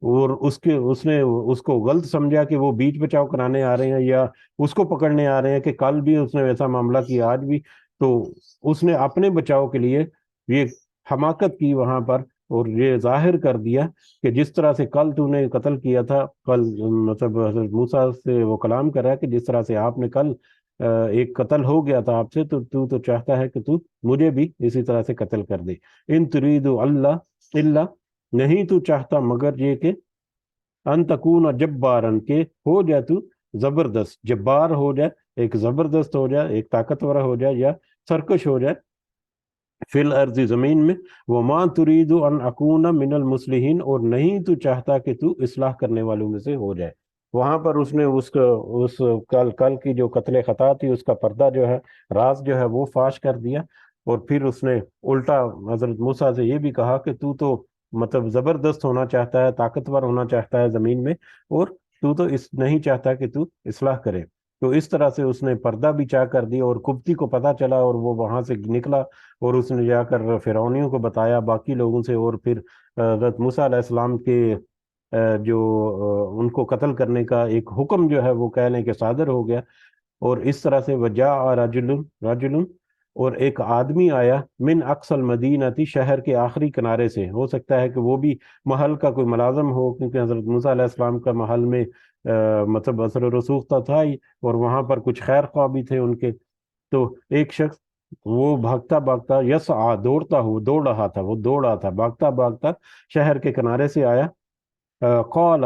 اور اس نے اس کو غلط سمجھا کہ وہ بیچ بچاؤ کرانے آ رہے ہیں یا اس کو پکڑنے آ رہے ہیں، کہ کل بھی اس نے ویسا معاملہ کیا، آج بھی، تو اس نے اپنے بچاؤ کے لیے یہ حماقت کی وہاں پر، اور یہ ظاہر کر دیا کہ جس طرح سے کل تو نے قتل کیا تھا، کل مطلب حضرت موسیٰ سے وہ کلام کر رہا ہے کہ جس طرح سے آپ نے کل ایک قتل ہو گیا تھا آپ سے، تو چاہتا ہے کہ تو مجھے بھی اسی طرح سے قتل کر دے۔ ان ترید اللہ، نہیں تو چاہتا مگر یہ کہ ان تکون جبارن، کے ہو جائے تو زبردست، جبار ہو جائے، ایک زبردست ہو جائے، ایک طاقتور ہو جائے یا سرکش ہو جائے، فی الارض، زمین میں، وما ترید ان اکون من المصلحین، اور نہیں تو چاہتا کہ تو اصلاح کرنے والوں میں سے ہو جائے۔ وہاں پر اس نے اس کل کی جو قتل خطا تھی اس کا پردہ جو ہے، راز جو ہے وہ فاش کر دیا، اور پھر اس نے الٹا حضرت موسیٰ سے یہ بھی کہا کہ تو مطلب زبردست ہونا چاہتا ہے، طاقتور ہونا چاہتا ہے زمین میں، اور تو نہیں چاہتا کہ تو اصلاح کرے۔ تو اس طرح سے اس نے پردہ بھی چاک کر دیا، اور قبطی کو پتہ چلا، اور وہ وہاں سے نکلا، اور اس نے جا کر فرعونیوں کو بتایا، باقی لوگوں سے، اور پھر حضرت موسیٰ علیہ السلام کے جو ان کو قتل کرنے کا ایک حکم جو ہے وہ کہہ لیں کہ صادر ہو گیا۔ اور اس طرح سے وجاء رجل، اور ایک آدمی آیا، من اقصى المدینہ تھی، شہر کے آخری کنارے سے، ہو سکتا ہے کہ وہ بھی محل کا کوئی ملازم ہو، کیونکہ حضرت موسیٰ علیہ السلام کا محل میں مطلب اثر و رسوخ تھا ہی، اور وہاں پر کچھ خیر خواہ بھی تھے ان کے۔ تو ایک شخص وہ بھاگتا بھاگتا، دوڑ رہا تھا، وہ دوڑ رہا تھا بھاگتا بھاگتا، شہر کے کنارے سے آیا، قال،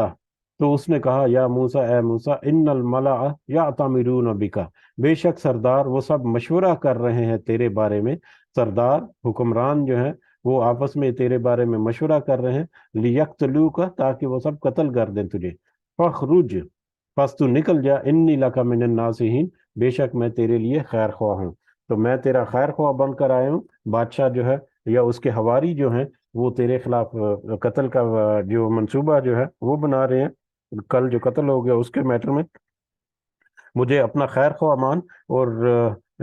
تو اس نے کہا یا موسیٰ، اے موسیٰ، ان الملأ یعتمرون بک، بے شک سردار وہ سب مشورہ کر رہے ہیں تیرے بارے میں، سردار حکمران جو ہیں وہ آپس میں تیرے بارے میں مشورہ کر رہے ہیں، لیقتلوک، تاکہ وہ سب قتل کر دیں تجھے، فخرج، پس تو نکل جا، انی لک من الناصحین، بے شک میں تیرے لیے خیر خواہ ہوں، تو میں تیرا خیر خواہ بن کر آیا ہوں۔ بادشاہ جو ہے یا اس کے حواری جو ہیں وہ تیرے خلاف قتل کا جو منصوبہ جو ہے وہ بنا رہے ہیں، کل جو قتل ہو گیا اس کے میٹر میں، مجھے اپنا خیر خواہ مان، اور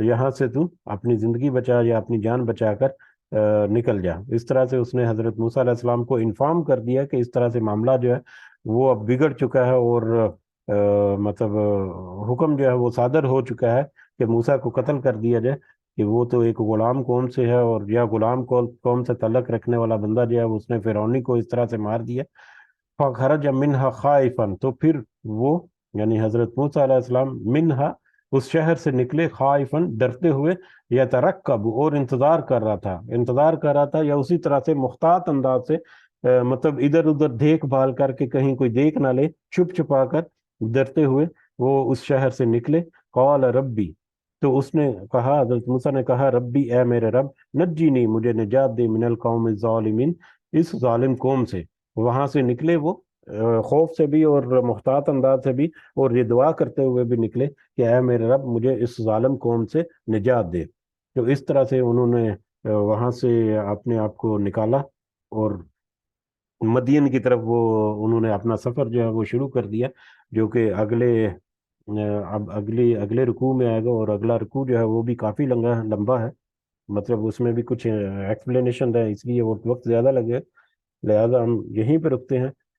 یہاں سے تو اپنی زندگی بچا یا اپنی جان بچا کر نکل جا۔ اس طرح سے اس نے حضرت موسیٰ علیہ السلام کو انفارم کر دیا کہ اس طرح سے معاملہ جو ہے وہ اب بگڑ چکا ہے، اور مطلب حکم جو ہے وہ صادر ہو چکا ہے کہ موسیٰ کو قتل کر دیا جائے، کہ وہ تو ایک غلام قوم سے ہے، اور یا غلام قوم سے تعلق رکھنے والا بندہ جو ہے اس نے فرعونی کو اس طرح سے مار دیا۔ فخرج منها خائفا، تو پھر وہ یعنی حضرت موسیٰ علیہ السلام منہا، اس شہر سے نکلے، خائفاً، ڈرتے ہوئے، یترقب، اور انتظار کر رہا تھا یا اسی طرح سے محتاط انداز سے، مطلب ادھر ادھر دیکھ بھال کر کے کہیں کوئی دیکھ نہ لے، چھپ چھپا کر ڈرتے ہوئے وہ اس شہر سے نکلے۔ قال ربی، تو اس نے کہا، حضرت موسیٰ نے کہا، ربی، اے میرے رب، نجینی، مجھے نجات دے، من القوم الظالمین، اس ظالم قوم سے۔ وہاں سے نکلے وہ خوف سے بھی اور محتاط انداز سے بھی، اور یہ دعا کرتے ہوئے بھی نکلے کہ اے میرے رب، مجھے اس ظالم قوم سے نجات دے۔ تو اس طرح سے انہوں نے وہاں سے اپنے آپ کو نکالا، اور مدین کی طرف وہ انہوں نے اپنا سفر جو ہے وہ شروع کر دیا، جو کہ اب اگلے رکوع میں آئے گا، اور اگلا رکوع جو ہے وہ بھی کافی لمبا ہے، مطلب اس میں بھی کچھ ایکسپلینیشن ہے، اس لیے وہ وقت زیادہ لگے، لہذا ہم یہیں پہ رکتے ہیں۔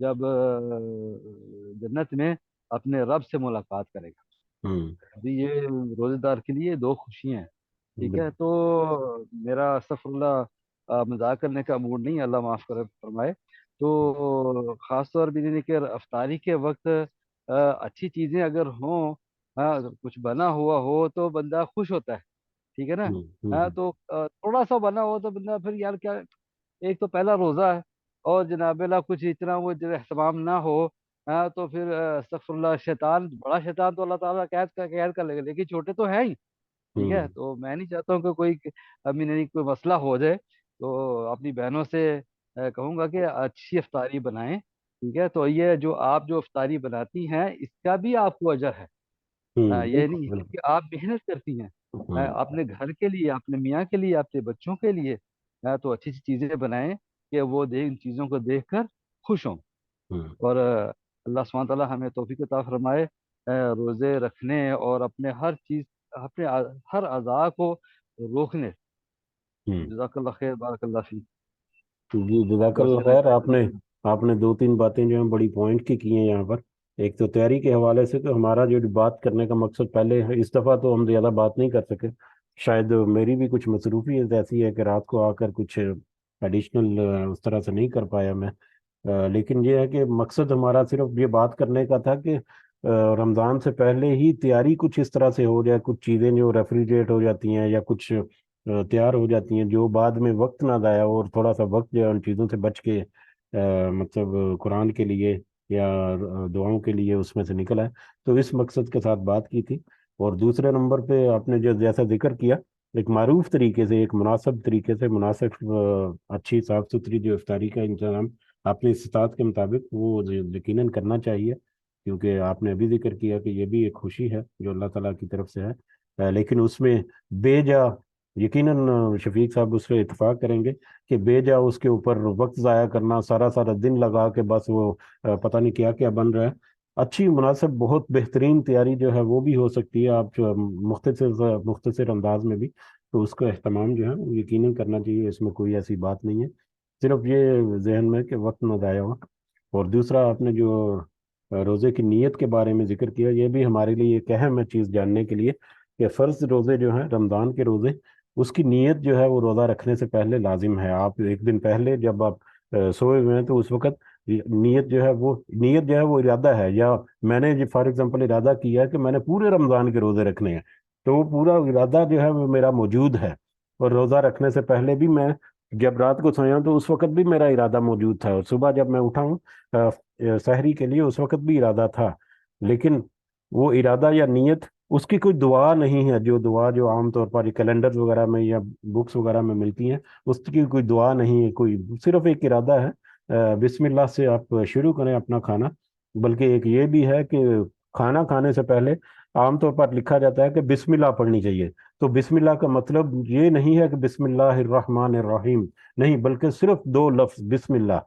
جب جنت میں اپنے رب سے ملاقات کرے گا. ہوں. ابھی یہ روزے دار کے لیے دو خوشیاں ہیں. ٹھیک ہے. بال- تو میرا استغفر اللہ مذاق کرنے کا موڈ نہیں, اللہ معاف کرے فرمائے. تو خاص طور پہ یعنی کہ افطاری کے وقت اچھی چیزیں اگر ہوں, کچھ بنا ہوا ہو تو بندہ خوش ہوتا ہے. ٹھیک ہے نا. ہوں. ہوں. تو تھوڑا سا بنا ہو تو بندہ پھر یار کیا, ایک تو پہلا روزہ ہے, اور جناب اللہ کچھ اتنا وہ جو اہتمام نہ ہو, تو پھر استغفر اللہ, شیطان بڑا شیطان تو اللہ تعالیٰ قید کر لے گا, لیکن چھوٹے تو ہیں ہی. ٹھیک ہے. ہوں. تو میں نہیں چاہتا ہوں کہ کوئی ابھی نہیں کوئی مسئلہ ہو جائے. تو اپنی بہنوں سے کہوں گا کہ اچھی افطاری بنائیں. ٹھیک ہے. تو یہ جو آپ جو افطاری بناتی ہیں اس کا بھی آپ کو اجر ہے. یہ بالکل نہیں ہے بالکل. کہ آپ محنت کرتی ہیں ہوں. اپنے گھر کے لیے, اپنے میاں کے لیے, اپنے بچوں کے لیے. تو اچھی اچھی چیزیں بنائیں کہ وہ ان چیزوں کو دیکھ کر خوش ہوں. ہوں. اور اللہ سبحانہ تعالیٰ ہمیں توفیق عطا فرمائے روزے رکھنے اور اپنے ہر چیز, اپنے ہر اعضاء کو روکنے. ہوں. جزاک اللہ خیر, بارک اللہ فیک. جی جزاک بس اللہ اتنا خیر. ہی آپ نے تھا. دو تین باتیں جو ہیں بڑی پوائنٹ کی ہیں یہاں پر. ایک تو تیاری کے حوالے سے, تو ہمارا جو بات کرنے کا مقصد پہلے ہے, اس دفعہ تو ہم زیادہ بات نہیں کر سکے. شاید میری بھی کچھ مصروفیت ایسی ہے کہ رات کو آ کر کچھ ایڈیشنل اس طرح سے نہیں کر پایا میں. لیکن یہ ہے کہ مقصد ہمارا صرف یہ بات کرنے کا تھا کہ رمضان سے پہلے ہی تیاری کچھ اس طرح سے ہو جائے, کچھ چیزیں جو ریفریجریٹ ہو جاتی ہیں یا کچھ تیار ہو جاتی ہیں, جو بعد میں وقت نہ ضائع ہو, اور تھوڑا سا وقت جو ہے ان چیزوں سے بچ کے مطلب قرآن کے لیے یا دعاؤں کے لیے اس میں سے نکل آئے. تو اس مقصد کے ساتھ بات کی تھی. اور دوسرے نمبر پہ آپ نے جو جیسا ذکر کیا, ایک معروف طریقے سے, ایک مناسب طریقے سے, مناسب اچھی صاف ستھری جو افطاری کا انتظام اپنی استطاعت کے مطابق وہ یقیناً کرنا چاہیے, کیونکہ آپ نے ابھی ذکر کیا کہ یہ بھی ایک خوشی ہے جو اللہ تعالیٰ کی طرف سے ہے. لیکن اس میں بے جا, یقیناً شفیق صاحب اس پہ اتفاق کریں گے کہ بے جا اس کے اوپر وقت ضائع کرنا, سارا سارا دن لگا کے بس وہ پتہ نہیں کیا کیا بن رہا ہے. اچھی مناسب بہت بہترین تیاری جو ہے وہ بھی ہو سکتی ہے, آپ مختصر انداز میں بھی. تو اس کا اہتمام جو ہے وہ یقیناً کرنا چاہیے, اس میں کوئی ایسی بات نہیں ہے. صرف یہ ذہن میں کہ وقت نہ ضائع ہو. اور دوسرا آپ نے جو روزے کی نیت کے بارے میں ذکر کیا, یہ بھی ہمارے لیے ایک اہم ہے چیز جاننے کے لیے کہ فرض روزے جو ہیں, رمضان کے روزے, اس کی نیت جو ہے وہ روزہ رکھنے سے پہلے لازم ہے. آپ ایک دن پہلے جب آپ سوئے ہوئے ہیں تو اس وقت نیت جو ہے وہ ارادہ ہے, یا میں نے فار ایگزامپل ارادہ کیا ہے کہ میں نے پورے رمضان کے روزے رکھنے ہیں, تو وہ پورا ارادہ جو ہے وہ میرا موجود ہے. اور روزہ رکھنے سے پہلے بھی میں جب رات کو سویا ہوں تو اس وقت بھی میرا ارادہ موجود تھا, اور صبح جب میں اٹھا ہوں سحری کے لیے اس وقت بھی ارادہ تھا. لیکن وہ ارادہ یا نیت, اس کی کوئی دعا نہیں ہے, جو دعا جو عام طور پر کیلنڈر وغیرہ میں یا بکس وغیرہ میں ملتی ہیں, اس کی کوئی دعا نہیں ہے, کوئی صرف ایک ارادہ ہے. بسم اللہ سے آپ شروع کریں اپنا کھانا. بلکہ ایک یہ بھی ہے کہ کھانا کھانے سے پہلے عام طور پر لکھا جاتا ہے کہ بسم اللہ پڑھنی چاہیے. تو بسم اللہ کا مطلب یہ نہیں ہے کہ بسم اللہ الرحمن الرحیم, نہیں, بلکہ صرف دو لفظ بسم اللہ,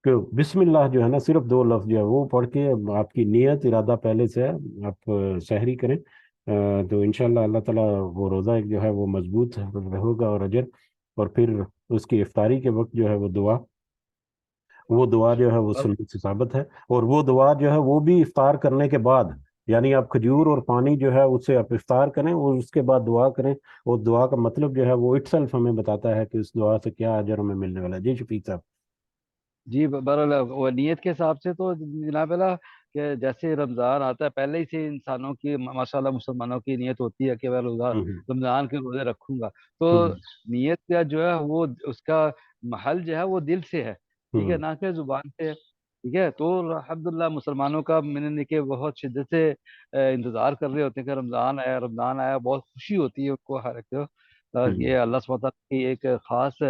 کہ بسم اللہ جو ہے نا, صرف دو لفظ جو ہے وہ پڑھ کے آپ کی نیت ارادہ پہلے سے ہے, آپ سحری کریں. تو انشاءاللہ اللہ تعالیٰ وہ روزہ ایک جو ہے وہ مضبوط ہوگا اور اجر. اور پھر اس کی افطاری کے وقت جو ہے وہ دعا جو ہے وہ سنت سے ثابت ہے. اور وہ دعا جو ہے وہ بھی افطار کرنے کے بعد, یعنی آپ کھجور اور پانی جو ہے اس سے آپ افطار کریں اور اس کے بعد دعا کریں. اور دعا کا مطلب جو ہے وہ اٹ سیلف ہمیں بتاتا ہے کہ اس دعا سے کیا اجر ہمیں ملنے والا ہے. جی شفیق صاحب. جی بہرحال وہ نیت کے حساب سے تو جناب اللہ کہ جیسے رمضان آتا ہے پہلے ہی سے انسانوں کی ماشاءاللہ مسلمانوں کی نیت ہوتی ہے کہ میں ہوں. رمضان کے روزے رکھوں گا. تو ہوں. نیت کا جو ہے وہ اس کا محل جو ہے وہ دل سے ہے. ٹھیک ہے, ہوں. نہ کہ زبان سے ہے. ٹھیک ہے. تو الحمدللہ مسلمانوں کا میں نے کہ بہت شدت سے انتظار کر رہے ہوتے ہیں کہ رمضان آیا, رمضان آیا, بہت خوشی ہوتی ہے ان کو ہر ایک کو. ہوں. یہ اللہ سبحانہ تعالیٰ کی ایک خاص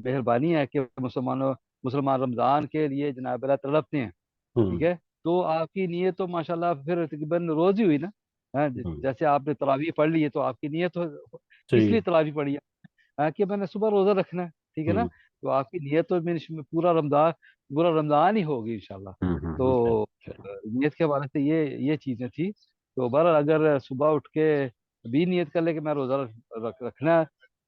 مہربانی ہے کہ مسلمان رمضان کے لیے جناب اللہ تڑپتے ہیں. ٹھیک ہوں. ہے. تو آپ کی نیت تو ماشاءاللہ پھر تقریباً روز ہی ہوئی نا. ہوں. جیسے آپ نے تراویح پڑھ لی ہے تو آپ کی نیت کس صحیح. لیے تراویح پڑھی ہے, کہ میں نے صبح روزہ رکھنا ہے. ٹھیک ہے نا. ہوں. تو آپ کی نیت تو میں پورا رمضان ہی ہوگی انشاءاللہ. ہوں. ہوں. تو چلو. نیت کے بارے سے یہ چیزیں تھی. تو بہرحال اگر صبح اٹھ کے بھی نیت کر لے کہ میں روزہ رکھنا ہے,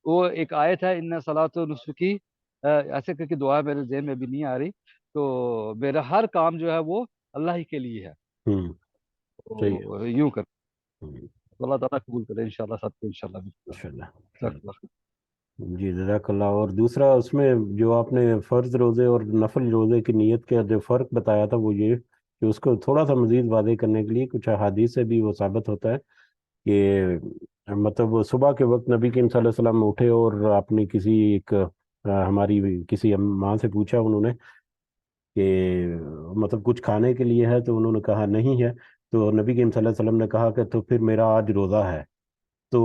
وہ ایک آیت ہے ان صلاۃ نصف کی, ایسے کر کے دعا میرے ذہن میں بھی نہیں آ رہی. تو میرا ہر کام جو ہے وہ اللہ ہی کے لیے ہے. ہوں، صحیح ہے. تو یوں کر ہوں، تو اللہ تعالیٰ قبول کرے انشاءاللہ سب کو انشاءاللہ. انشاءاللہ. جزاک اللہ. جی جزاک اللہ. اور دوسرا اس میں جو آپ نے فرض روزے اور نفل روزے کی نیت کا جو فرق بتایا تھا وہ یہ کہ اس کو تھوڑا سا مزید واضح کرنے کے لیے کچھ احادیث سے بھی وہ ثابت ہوتا ہے کہ مطلب صبح کے وقت نبی کریم صلی اللہ علیہ وسلم اٹھے اور اپنی کسی ایک ہماری کسی ماں سے پوچھا انہوں نے کہ مطلب کچھ کھانے کے لیے ہے، تو انہوں نے کہا نہیں ہے. تو نبی کریم صلی اللہ علیہ وسلم نے کہا کہ تو پھر میرا آج روزہ ہے. تو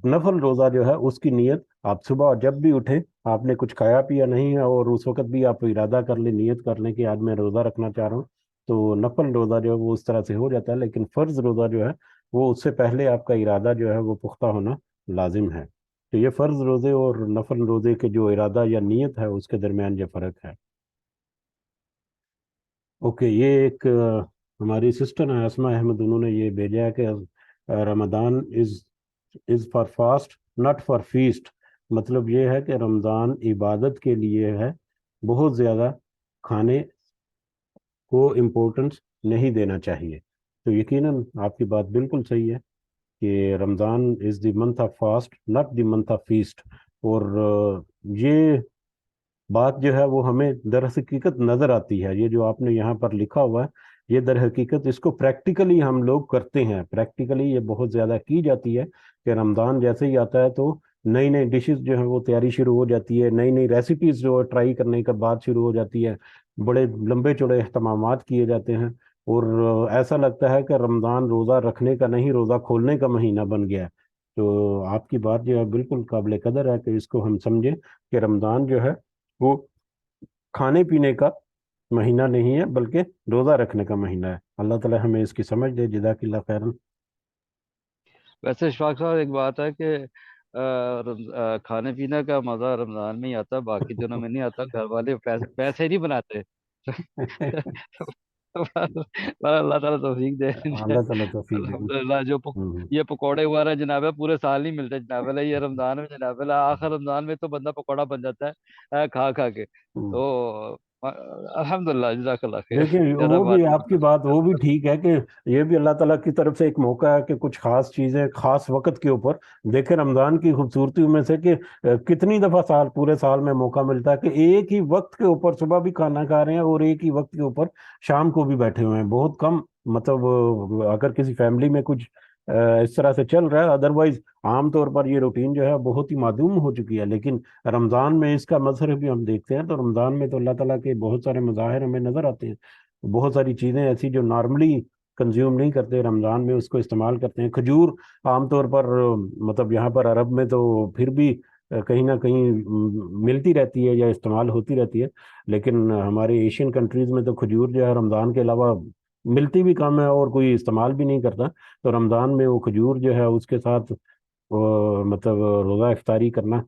نفل روزہ جو ہے اس کی نیت آپ صبح جب بھی اٹھیں، آپ نے کچھ کھایا پیا نہیں ہے اور اس وقت بھی آپ ارادہ کر لیں، نیت کر لیں کہ آج میں روزہ رکھنا چاہ رہا ہوں، تو نفل روزہ جو ہے وہ اس طرح سے ہو جاتا ہے. لیکن فرض روزہ جو ہے وہ اس سے پہلے آپ کا ارادہ جو ہے وہ پختہ ہونا لازم ہے. تو یہ فرض روزے اور نفل روزے کے جو ارادہ یا نیت ہے اس کے درمیان یہ فرق ہے. اوکے، یہ ایک ہماری سسٹر ہیں اسما احمد، انہوں نے یہ بھیجا ہے کہ Ramzan is for fast not for feast. مطلب یہ ہے کہ رمضان عبادت کے لیے ہے، بہت زیادہ کھانے کو امپورٹنس نہیں دینا چاہیے. تو یقیناً آپ کی بات بالکل صحیح ہے کہ Ramzan is the month of fast not the month of feast. اور یہ بات جو ہے وہ ہمیں در حقیقت نظر آتی ہے. یہ جو آپ نے یہاں پر لکھا ہوا ہے یہ در حقیقت اس کو پریکٹیکلی ہم لوگ کرتے ہیں، پریکٹیکلی یہ بہت زیادہ کی جاتی ہے کہ رمضان جیسے ہی آتا ہے تو نئی نئی ڈشز جو ہیں وہ تیاری شروع ہو جاتی ہے، نئی نئی ریسیپیز جو ہے ٹرائی کرنے کا بات شروع ہو جاتی ہے، بڑے لمبے چوڑے اہتمامات کیے جاتے ہیں. اور ایسا لگتا ہے کہ رمضان روزہ رکھنے کا نہیں، روزہ کھولنے کا مہینہ بن گیا ہے. تو آپ کی بات جو ہے بالکل قابل قدر ہے کہ اس کو ہم سمجھیں کہ رمضان جو ہے وہ کھانے پینے کا مہینہ نہیں ہے بلکہ روزہ رکھنے کا مہینہ ہے. اللہ تعالی ہمیں اس کی سمجھ دے. جزاک اللہ خیرن. ویسے اشفاق صاحب ایک بات ہے کہ کھانے پینے کا مزہ رمضان میں ہی آتا ہے، باقی دنوں میں نہیں آتا. گھر والے پیسے نہیں بناتے. پر اللہ تعالیٰ توفیق دے. اللہ تعالیٰ توفیق دے. الحمدللہ یہ پکوڑے وغیرہ جناب ہے پورے سال نہیں ملتے جناب ہے، یہ رمضان میں جناب ہے آخر رمضان میں تو بندہ پکوڑا بن جاتا ہے کھا کھا کے. تو الحمدللہ جزاک اللہ خیر. دیکھیں زیادہ وہ بھی بات آپ کی بات وہ بھی ٹھیک ہے کہ یہ بھی اللہ تعالیٰ کی طرف سے ایک موقع ہے کہ کچھ خاص چیزیں خاص وقت کے اوپر دیکھیں. رمضان کی خوبصورتی میں سے کہ کتنی دفعہ پورے سال میں موقع ملتا ہے کہ ایک ہی وقت کے اوپر صبح بھی کھانا کھا رہے ہیں اور ایک ہی وقت کے اوپر شام کو بھی بیٹھے ہوئے ہیں. بہت کم مطلب اگر کسی فیملی میں کچھ اس طرح سے چل رہا ہے، ادروائز عام طور پر یہ روٹین جو ہے بہت ہی معدوم ہو چکی ہے. لیکن رمضان میں اس کا مظہر بھی ہم دیکھتے ہیں. تو رمضان میں تو اللہ تعالیٰ کے بہت سارے مظاہر ہمیں نظر آتے ہیں. بہت ساری چیزیں ایسی جو نارملی کنزیوم نہیں کرتے رمضان میں اس کو استعمال کرتے ہیں. کھجور عام طور پر مطلب یہاں پر عرب میں تو پھر بھی کہیں نہ کہیں ملتی رہتی ہے یا استعمال ہوتی رہتی ہے. لیکن ہمارے ایشین کنٹریز میں تو کھجور جو ہے رمضان کے علاوہ ملتی بھی کم ہے اور کوئی استعمال بھی نہیں کرتا. تو رمضان میں وہ کھجور جو ہے اس کے ساتھ مطلب روزہ افطاری کرنا،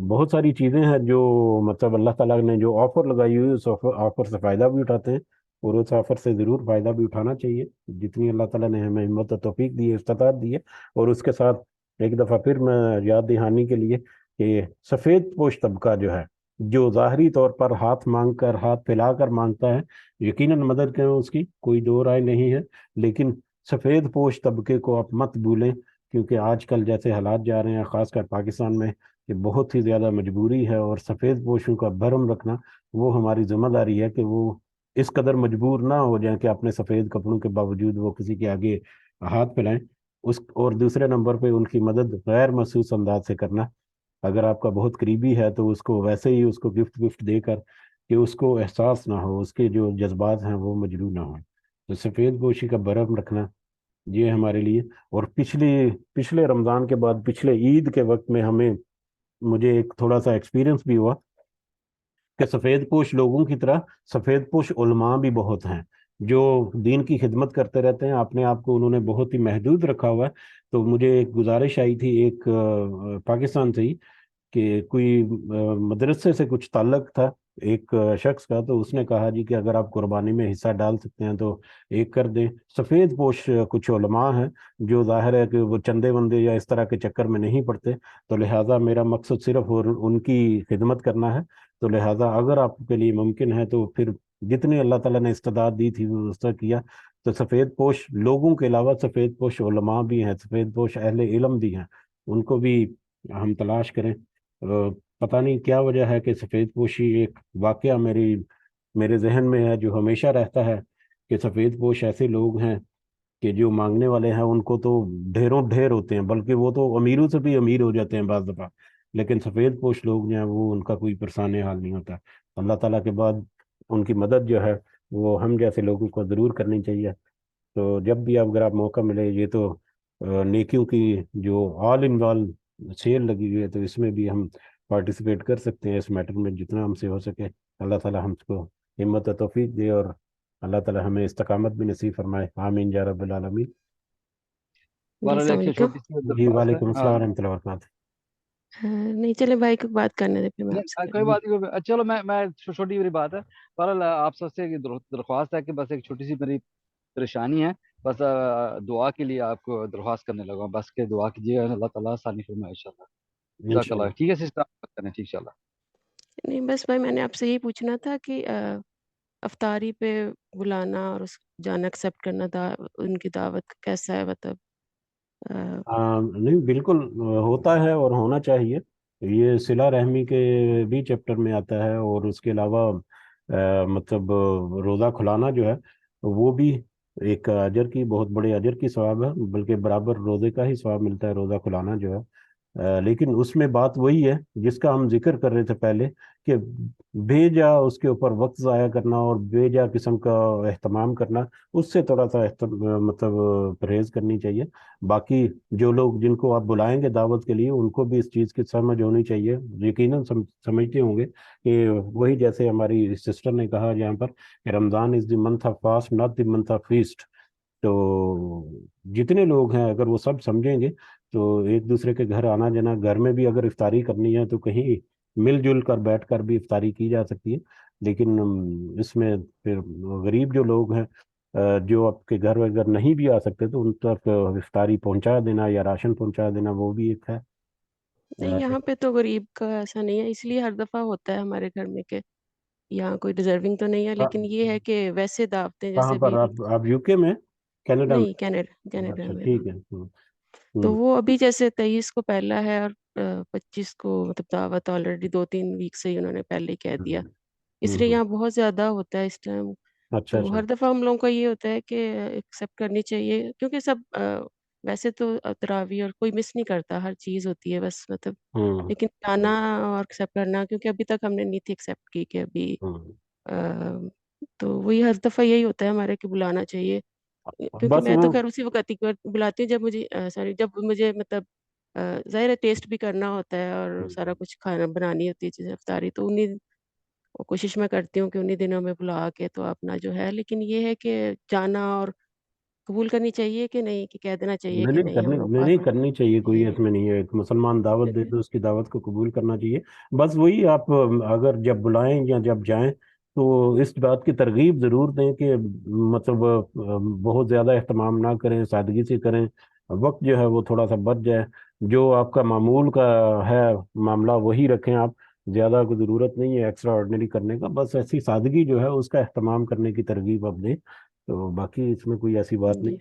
بہت ساری چیزیں ہیں جو مطلب اللہ تعالیٰ نے جو آفر لگائی ہوئی اس آفر سے فائدہ بھی اٹھاتے ہیں اور اس آفر سے ضرور فائدہ بھی اٹھانا چاہیے جتنی اللہ تعالیٰ نے ہمیں ہمت و توفیق دی ہے، استطاعت دی ہے. اور اس کے ساتھ ایک دفعہ پھر میں یاد دہانی کے لیے کہ سفید پوش طبقہ جو ہے جو ظاہری طور پر ہاتھ مانگ کر ہاتھ پھیلا کر مانگتا ہے، یقیناً مدد کریں اس کی، کوئی دو رائے نہیں ہے. لیکن سفید پوش طبقے کو آپ مت بھولیں کیونکہ آج کل جیسے حالات جا رہے ہیں خاص کر پاکستان میں کہ بہت ہی زیادہ مجبوری ہے اور سفید پوشوں کا بھرم رکھنا وہ ہماری ذمہ داری ہے کہ وہ اس قدر مجبور نہ ہو جائیں کہ اپنے سفید کپڑوں کے باوجود وہ کسی کے آگے ہاتھ پھیلائیں. اور دوسرے نمبر پہ ان کی مدد غیر محسوس انداز سے کرنا. اگر آپ کا بہت قریبی ہے تو اس کو ویسے ہی اس کو گفٹ دے کر کہ اس کو احساس نہ ہو، اس کے جو جذبات ہیں وہ مجروح نہ ہوں. تو سفید پوشی کا بھرم رکھنا یہ ہمارے لیے. اور پچھلے رمضان کے بعد پچھلے عید کے وقت میں مجھے ایک تھوڑا سا ایکسپیرینس بھی ہوا کہ سفید پوش لوگوں کی طرح سفید پوش علماء بھی بہت ہیں جو دین کی خدمت کرتے رہتے ہیں. اپنے آپ کو انہوں نے بہت ہی محدود رکھا ہوا ہے. تو مجھے ایک گزارش آئی تھی ایک پاکستان سے ہی کہ کوئی مدرسے سے کچھ تعلق تھا ایک شخص کا، تو اس نے کہا جی کہ اگر آپ قربانی میں حصہ ڈال سکتے ہیں تو ایک کر دیں۔ سفید پوش کچھ علماء ہیں جو ظاہر ہے کہ وہ چندے وندے یا اس طرح کے چکر میں نہیں پڑتے، تو لہٰذا میرا مقصد صرف ان کی خدمت کرنا ہے، تو لہٰذا اگر آپ کے لیے ممکن ہے تو پھر جتنی اللہ تعالیٰ نے استعداد دی تھی وہ اس طرح کیا۔ تو سفید پوش لوگوں کے علاوہ سفید پوش علماء بھی ہیں، سفید پوش اہل علم بھی ہیں، ان کو بھی ہم تلاش کریں۔ پتہ نہیں کیا وجہ ہے کہ سفید پوشی ایک واقعہ میرے ذہن میں ہے جو ہمیشہ رہتا ہے، کہ سفید پوش ایسے لوگ ہیں کہ جو مانگنے والے ہیں ان کو تو ڈھیروں ڈھیر ہوتے ہیں، بلکہ وہ تو امیروں سے بھی امیر ہو جاتے ہیں بعض دفعہ، لیکن سفید پوش لوگ جو ہیں وہ ان کا کوئی پرسان حال نہیں ہوتا۔ اللہ تعالیٰ کے بعد ان کی مدد جو ہے وہ ہم جیسے لوگوں کو ضرور کرنی چاہیے۔ تو جب بھی اگر آپ موقع ملے، یہ تو نیکیوں کی جو آل ان آل سیل لگی ہوئی ہے، تو اس میں بھی ہم پارٹیسپیٹ کر سکتے ہیں اس میٹر میں جتنا ہم سے ہو سکے۔ اللہ تعالیٰ ہم کو ہمت و توفیق دے، اور اللہ تعالیٰ ہمیں استقامت بھی نصیب فرمائے، آمین یا رب العالمین۔ جی بہرحال السلام ایک علیکم۔ چھوٹی سی جی درخواست وعلیکم ہے۔ السلام ورحمۃ اللہ وبرکاتہ۔ نہیں چلے بھائی کو بات کرنے دے، پھر میں آپ سے کوئی کروں بات نہیں، چلو میں چھوٹی میری بات ہے۔ بہرحال آپ سب سے ایک درخواست ہے کہ بس ایک چھوٹی سی میری پریشانی ہے، بس دعا کے لیے آپ کو درخواست کرنے لگا ہوں، بس کہ دعا کیجیے گا، اللہ تعالیٰ آسانی فرمائے انشاءاللہ۔ جزاک اللہ، انشاءاللہ ٹھیک ہے سسٹر، آپ بات کریں، ٹھیک انشاءاللہ۔ نہیں بس بھائی میں نے آپ سے یہی پوچھنا تھا کہ افطاری پہ بلانا اور اس جانا ایکسیپٹ کرنا، ان کی دعوت کیسا ہے، مطلب نہیں بالکل ہوتا ہے اور ہونا چاہیے، یہ صلہ رحمی کے بھی چیپٹر میں آتا ہے، اور اس کے علاوہ مطلب روزہ کھلانا جو ہے وہ بھی ایک اجر کی، بہت بڑے اجر کی ثواب ہے، بلکہ برابر روزے کا ہی ثواب ملتا ہے روزہ کھلانا جو ہے۔ لیکن اس میں بات وہی ہے جس کا ہم ذکر کر رہے تھے پہلے، کہ بے جا اس کے اوپر وقت ضائع کرنا اور بے جا قسم کا اہتمام کرنا، اس سے تھوڑا سا مطلب پرہیز کرنی چاہیے۔ باقی جو لوگ جن کو آپ بلائیں گے دعوت کے لیے، ان کو بھی اس چیز کی سمجھ ہونی چاہیے، یقیناً سمجھتے ہوں گے کہ وہی جیسے ہماری سسٹر نے کہا یہاں پر کہ Ramzan is the month of fast not the month of feast. تو جتنے لوگ ہیں اگر وہ سب سمجھیں گے تو ایک دوسرے کے گھر آنا جانا، گھر میں بھی اگر افطاری کرنی ہے تو کہیں مل جل کر بیٹھ کر بھی افطاری کی جا سکتی ہے۔ لیکن اس میں پھر غریب جو لوگ ہیں جو آپ کے گھر اگر نہیں بھی آ سکتے تو ان تک افطاری پہنچا دینا یا راشن پہنچا دینا، وہ بھی ایک ہے۔ نہیں یہاں پہ تو غریب کا ایسا نہیں ہے، اس لیے ہر دفعہ ہوتا ہے ہمارے گھر میں کہ یہاں کوئی ڈیزرونگ تو نہیں ہے، لیکن یہ ہے کہ ویسے دعوتیں کہاں جیسے پر بھی آپ یو کے میں، کینیڈا نہیں میں؟ کینیڈا اچھا میں ہاں۔ ٹھیک ہے۔ تو وہ ابھی جیسے 23 کو پہلا ہے اور 25 کو مطلب دعوت آلریڈی 2-3 ویک سے ہی انہوں نے پہلے ہی کہہ دیا، اس لیے یہاں بہت زیادہ ہوتا ہے اس ٹائم۔ اچھا تو اچھا۔ ہر دفعہ ہم لوگوں کا یہ ہوتا ہے کہ ایکسیپٹ کرنی چاہیے، کیونکہ سب ویسے تو تراویح اور کوئی مس نہیں کرتا، ہر چیز ہوتی ہے بس مطلب، ہوں لیکن جانا اور ایکسیپٹ کرنا، کیونکہ ابھی تک ہم نے نہیں تھی ایکسیپٹ کی کہ ابھی ہوں تو وہی ہر دفعہ یہی ہوتا ہے ہمارے کہ بلانا چاہیے، کیونکہ بس میں تو وہ خیر اسی وقت ہی بلاتی ہوں جب مجھے جب مجھے مطلب ظاہر ہے ٹیسٹ بھی کرنا ہوتا ہے اور سارا کچھ کھانا بنانی ہوتی ہے چیزیں افطاری، تو انہیں کوشش میں کرتی ہوں کہ انہیں دنوں میں بلا کے تو اپنا جو ہے، لیکن یہ ہے کہ جانا اور قبول کرنی چاہیے کہ نہیں، کہ کہہ دینا چاہیے کہ نہیں ہم لوگ نہیں کرنی چاہیے، کوئی جی اس میں نہیں ہے، ایک مسلمان دعوت دے تو اس کی دعوت کو قبول کرنا چاہیے۔ بس وہی آپ اگر جب بلائیں یا جب جائیں تو اس بات کی ترغیب ضرور دیں کہ مطلب بہت زیادہ اہتمام نہ کریں، سادگی سے کریں، وقت جو ہے وہ تھوڑا سا بچ جائے، جو آپ کا معمول کا ہے معاملہ وہی رکھیں آپ، زیادہ کوئی ضرورت نہیں ہے ایکسٹرا آرڈنری کرنے کا، بس ایسی سادگی جو ہے اس کا اہتمام کرنے کی ترغیب آپ دیں، تو باقی اس میں کوئی ایسی بات جی نہیں۔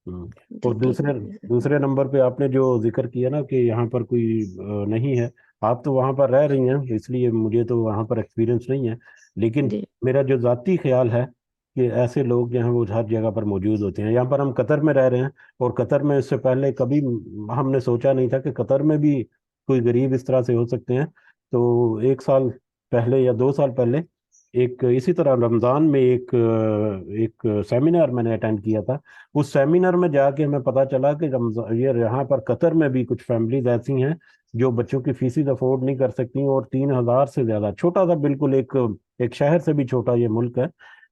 ہوں۔ جی اور ٹھیک ہے دوسرے نمبر پہ آپ نے جو ذکر کیا نا کہ یہاں پر کوئی نہیں ہے، آپ تو وہاں پر رہ رہی ہیں اس لیے مجھے تو وہاں پر ایکسپیرینس نہیں ہے، لیکن جی میرا جو ذاتی خیال ہے کہ ایسے لوگ جو ہیں وہ ہر جگہ پر موجود ہوتے ہیں۔ یہاں پر ہم قطر میں رہ رہے ہیں، اور قطر میں اس سے پہلے کبھی ہم نے سوچا نہیں تھا کہ قطر میں بھی کوئی غریب اس طرح سے ہو سکتے ہیں۔ تو 1 سال پہلے یا 2 سال پہلے ایک اسی طرح رمضان میں ایک سیمینار میں نے اٹینڈ کیا تھا، اس سیمینار میں جا کے ہمیں پتا چلا کہ یہ یہاں پر قطر میں بھی کچھ فیملیز ایسی ہیں جو بچوں کی فیسز افورڈ نہیں کر سکتی، اور 3,000 سے زیادہ، چھوٹا سا بالکل ایک شہر سے بھی چھوٹا یہ ملک ہے،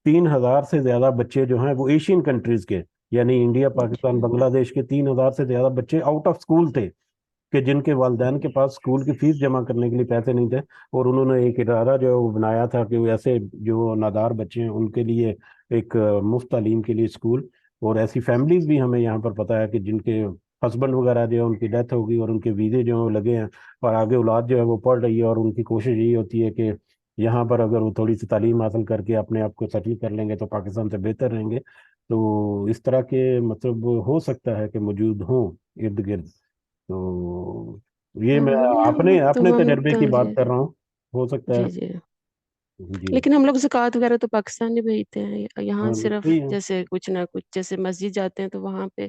3,000 سے زیادہ بچے جو ہیں وہ ایشین کنٹریز کے، یعنی انڈیا، پاکستان، اچھا بنگلہ دیش کے 3,000 سے زیادہ بچے آؤٹ آف اسکول تھے، کہ جن کے والدین کے پاس اسکول کی فیس جمع کرنے کے لیے پیسے نہیں تھے، اور انہوں نے ایک ادارہ جو ہے وہ بنایا تھا کہ ایسے جو نادار بچے ہیں ان کے لیے ایک مفت تعلیم کے لیے اسکول. اور ایسی فیملیز بھی ہمیں یہاں پر پتہ ہے کہ جن کے ہسبینڈ وغیرہ جو ہے ان کی ڈیتھ ہوگی اور ان کے ویزے جو ہیں وہ لگے ہیں، اور آگے اولاد جو ہے وہ پڑھ رہی ہے، اور ان کی کوشش یہی ہوتی ہے کہ یہاں پر اگر وہ تھوڑی سی تعلیم حاصل کر کے اپنے آپ کو سیٹل کر لیں گے تو پاکستان سے بہتر رہیں گے. تو اس طرح کے مطلب ہو سکتا ہے کہ موجود ہوں ارد گرد. تو یہ میں اپنے تجربے کی بات کر رہا ہوں، ہو سکتا ہے. جی جی لیکن ہم لوگ زکوٰۃ وغیرہ تو پاکستان میں بھیجتے ہیں، یہاں ہاں صرف صحیح ہے. جیسے کچھ نہ کچھ، جیسے مسجد جاتے ہیں تو وہاں پہ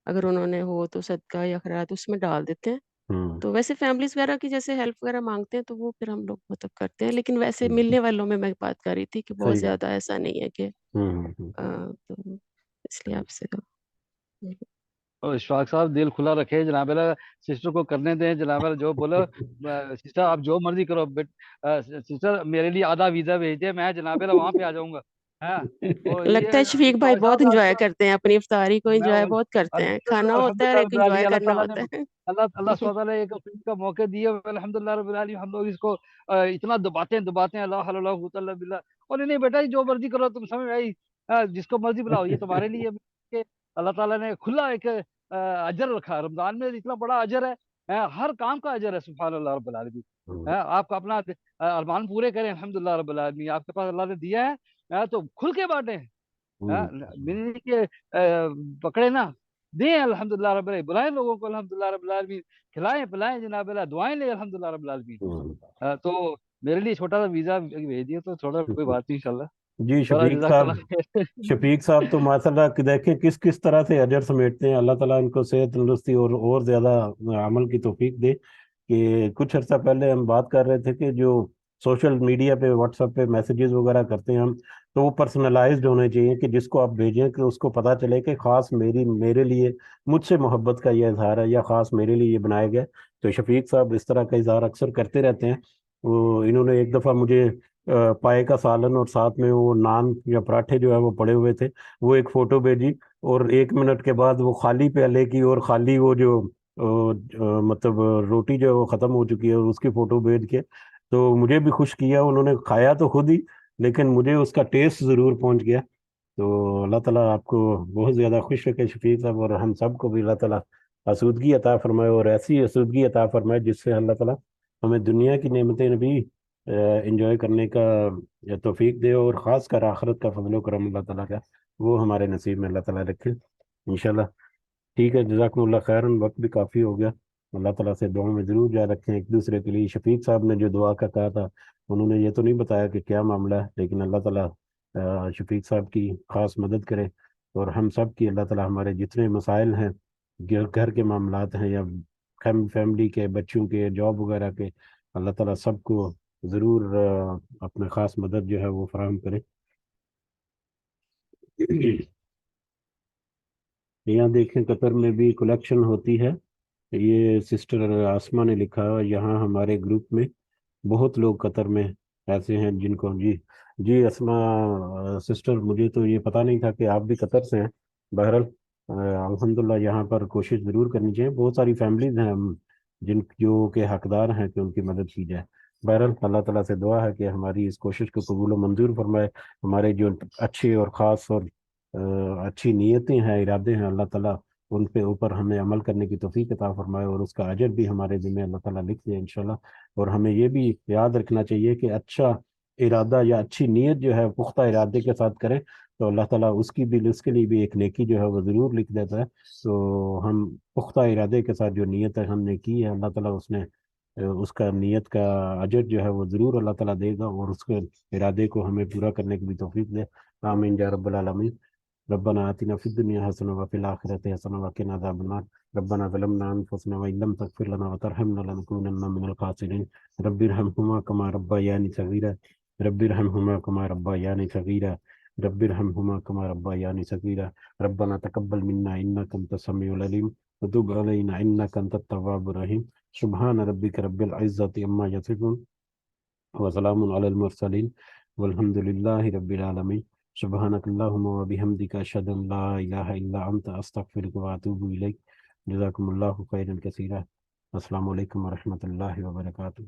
اگر انہوں نے ہو تو صدقہ یا خیرات اس میں ڈال دیتے ہیں. ہوں تو ویسے فیملیز وغیرہ کی جیسے ہیلپ وغیرہ مانگتے ہیں تو وہ پھر ہم لوگ مطلب کرتے ہیں، لیکن ویسے ملنے والوں میں بات کر رہی تھی کہ بہت صحیح ہے. زیادہ ایسا نہیں ہے کہ ہوں تو اس لیے آپ سے اور اشفاق صاحب دل کھلا رکھے جناب اللہ، سسٹر کو کرنے دیں جناب اللہ جو بولو. سسٹر آپ جو مرضی کرو، سسٹر میرے لیے آدھا ویزا بھیج دے، میں جناب اللہ وہاں پہ آ جاؤں گا. ہاں اور لگتا ہے یہ شفیق بھائی اشفاق بہت صاحب انجوائے کرتے ہیں، اپنی افطاری کو میں انجوائے بہت کرتے ہیں. کھانا ہوتا ہے الحمد لیکن للہ انجوائے اللہ کرنا تعالیٰ ہوتا نے ہے. اللہ سبحانہ وتعالیٰ ایک کا موقع دیے، الحمد للہ رب العالمین. ہم لوگ اس کو اتنا دباتے ہیں اللہ حول ولا قوۃ الا باللہ. اور نہیں بیٹا جو مرضی کرو تم، سمجھ آئی، جس کو مرضی بلاؤ، یہ تمہارے لیے کہ اللہ تعالیٰ نے کھلا ایک اجر رکھا. رمضان میں اتنا بڑا اجر ہے، ہر کام کا اجر ہے سبحان اللہ رب العالمین. آپ کا اپنا ارمان پورے کریں الحمد للہ رب العالمین. آپ کے پاس اللہ نے دیا ہے تو کھل کے بانٹیں، نہیں کہ پکڑے نا، دیں الحمد للہ رب العالمین. بلائیں لوگوں کو الحمد للہ رب العالمین، کھلائیں پلائیں جناب اللہ، دعائیں لیں الحمد للہ رب العالمین. تو میرے لیے چھوٹا سا ویزا بھیج دیے تو تھوڑا کوئی بات نہیں انشاءاللہ. جی شفیق صاحب تو ماشاء اللہ کہ دیکھیں کس طرح سے اجر سمیٹتے ہیں. اللہ تعالیٰ ان کو صحت تندرستی اور زیادہ عمل کی توفیق دے. کہ کچھ عرصہ پہلے ہم بات کر رہے تھے کہ جو سوشل میڈیا پہ واٹس ایپ پہ میسیجز وغیرہ کرتے ہیں ہم، تو وہ پرسنلائزڈ ہونے چاہیے کہ جس کو آپ بھیجیں کہ اس کو پتہ چلے کہ خاص میرے لیے مجھ سے محبت کا یہ اظہار ہے، یا خاص میرے لیے یہ بنایا گیا. تو شفیق صاحب اس طرح کا اظہار اکثر کرتے رہتے ہیں. انہوں نے ایک دفعہ مجھے پائے کا سالن اور ساتھ میں وہ نان یا پراٹھے جو ہے وہ پڑے ہوئے تھے، وہ ایک فوٹو بھیجی، اور 1 منٹ کے بعد وہ خالی پیالے کی اور خالی وہ جو مطلب روٹی جو ہے وہ ختم ہو چکی ہے، اور اس کی فوٹو بھیج کے تو مجھے بھی خوش کیا. انہوں نے کھایا تو خود ہی، لیکن مجھے اس کا ٹیسٹ ضرور پہنچ گیا. تو اللہ تعالیٰ آپ کو بہت زیادہ خوش رکھے شفیق صاحب، اور ہم سب کو بھی اللہ تعالیٰ آسودگی عطا فرمائے، اور ایسی آسودگی عطا فرمائے جس سے اللہ تعالیٰ ہمیں دنیا کی نعمتیں بھی انجوائے کرنے کا توفیق دے، اور خاص کر آخرت کا فضل و کرم اللہ تعالیٰ کا وہ ہمارے نصیب میں اللہ تعالیٰ رکھے انشاءاللہ. ٹھیک ہے، جزاکم اللہ خیراً، وقت بھی کافی ہو گیا. اللہ تعالیٰ سے دعاؤں میں ضرور جا رکھیں ایک دوسرے کے لیے. شفیق صاحب نے جو دعا کا کہا تھا، انہوں نے یہ تو نہیں بتایا کہ کیا معاملہ ہے، لیکن اللہ تعالیٰ شفیق صاحب کی خاص مدد کرے، اور ہم سب کی اللہ تعالیٰ ہمارے جتنے مسائل ہیں، گھر کے معاملات ہیں یا فیملی کے، بچوں کے، جاب وغیرہ کے، اللہ تعالیٰ سب کو ضرور اپنے خاص مدد جو ہے وہ فراہم کرے. یہاں دیکھیں قطر میں بھی کلیکشن ہوتی ہے. یہ سسٹر آسما نے لکھا ہے، یہاں ہمارے گروپ میں بہت لوگ قطر میں ایسے ہیں جن کو جی اسما سسٹر، مجھے تو یہ پتہ نہیں تھا کہ آپ بھی قطر سے ہیں. بہرحال الحمدللہ یہاں پر کوشش ضرور کرنی چاہیے. بہت ساری فیملیز ہیں جو کہ حقدار ہیں کہ ان کی مدد کی جائے. بہرحال اللہ تعالیٰ سے دعا ہے کہ ہماری اس کوشش کو قبول و منظور فرمائے. ہمارے جو اچھے اور خاص اور اچھی نیتیں ہیں، ارادے ہیں، اللہ تعالیٰ ان پہ اوپر ہمیں عمل کرنے کی توفیق عطا فرمائے، اور اس کا اجر بھی ہمارے ذمہ اللہ تعالیٰ لکھ دے انشاءاللہ. اور ہمیں یہ بھی یاد رکھنا چاہیے کہ اچھا ارادہ یا اچھی نیت جو ہے پختہ ارادے کے ساتھ کریں تو اللہ تعالیٰ اس کے لیے بھی ایک نیکی جو ہے وہ ضرور لکھ دیتا ہے. تو ہم پختہ ارادے کے ساتھ جو نیت ہے ہم نے کی ہے، اللہ تعالیٰ اس کا نیت کا اجر جو ہے وہ ضرور اللہ تعالیٰ دے گا، اور اس کے ارادے کو ہمیں پورا کرنے کی بھی توفیق دے. آمین یا رب العالمین. ربنا آتنا فی الدنیا حسنہ وفی الآخرۃ حسنہ وقنا عذاب النار. ربنا ظلمنا انفسنا وان لم تغفر لنا وترحمنا لنکونن من الخاسرین. رب ارحمہما کما ربیانی صغیرا. رب ارحمہما کما ربیانی صغیرا. رب ارحمہما کما ربیانی صغیرا. ربنا تقبل منا انک انت السمیع العلیم وتب علینا انک انت التواب الرحیم. سبحان ربک رب العزۃ عما یصفون وسلام علی المرسلین والحمد للہ رب العالمین. سبحانک اللہم و بحمدک اشہد ان لا الہ الا انت استغفرک و اتوب الیک. جزاکم اللہ خیرا کثیرا. السلام علیکم ورحمۃ اللہ وبرکاتہ.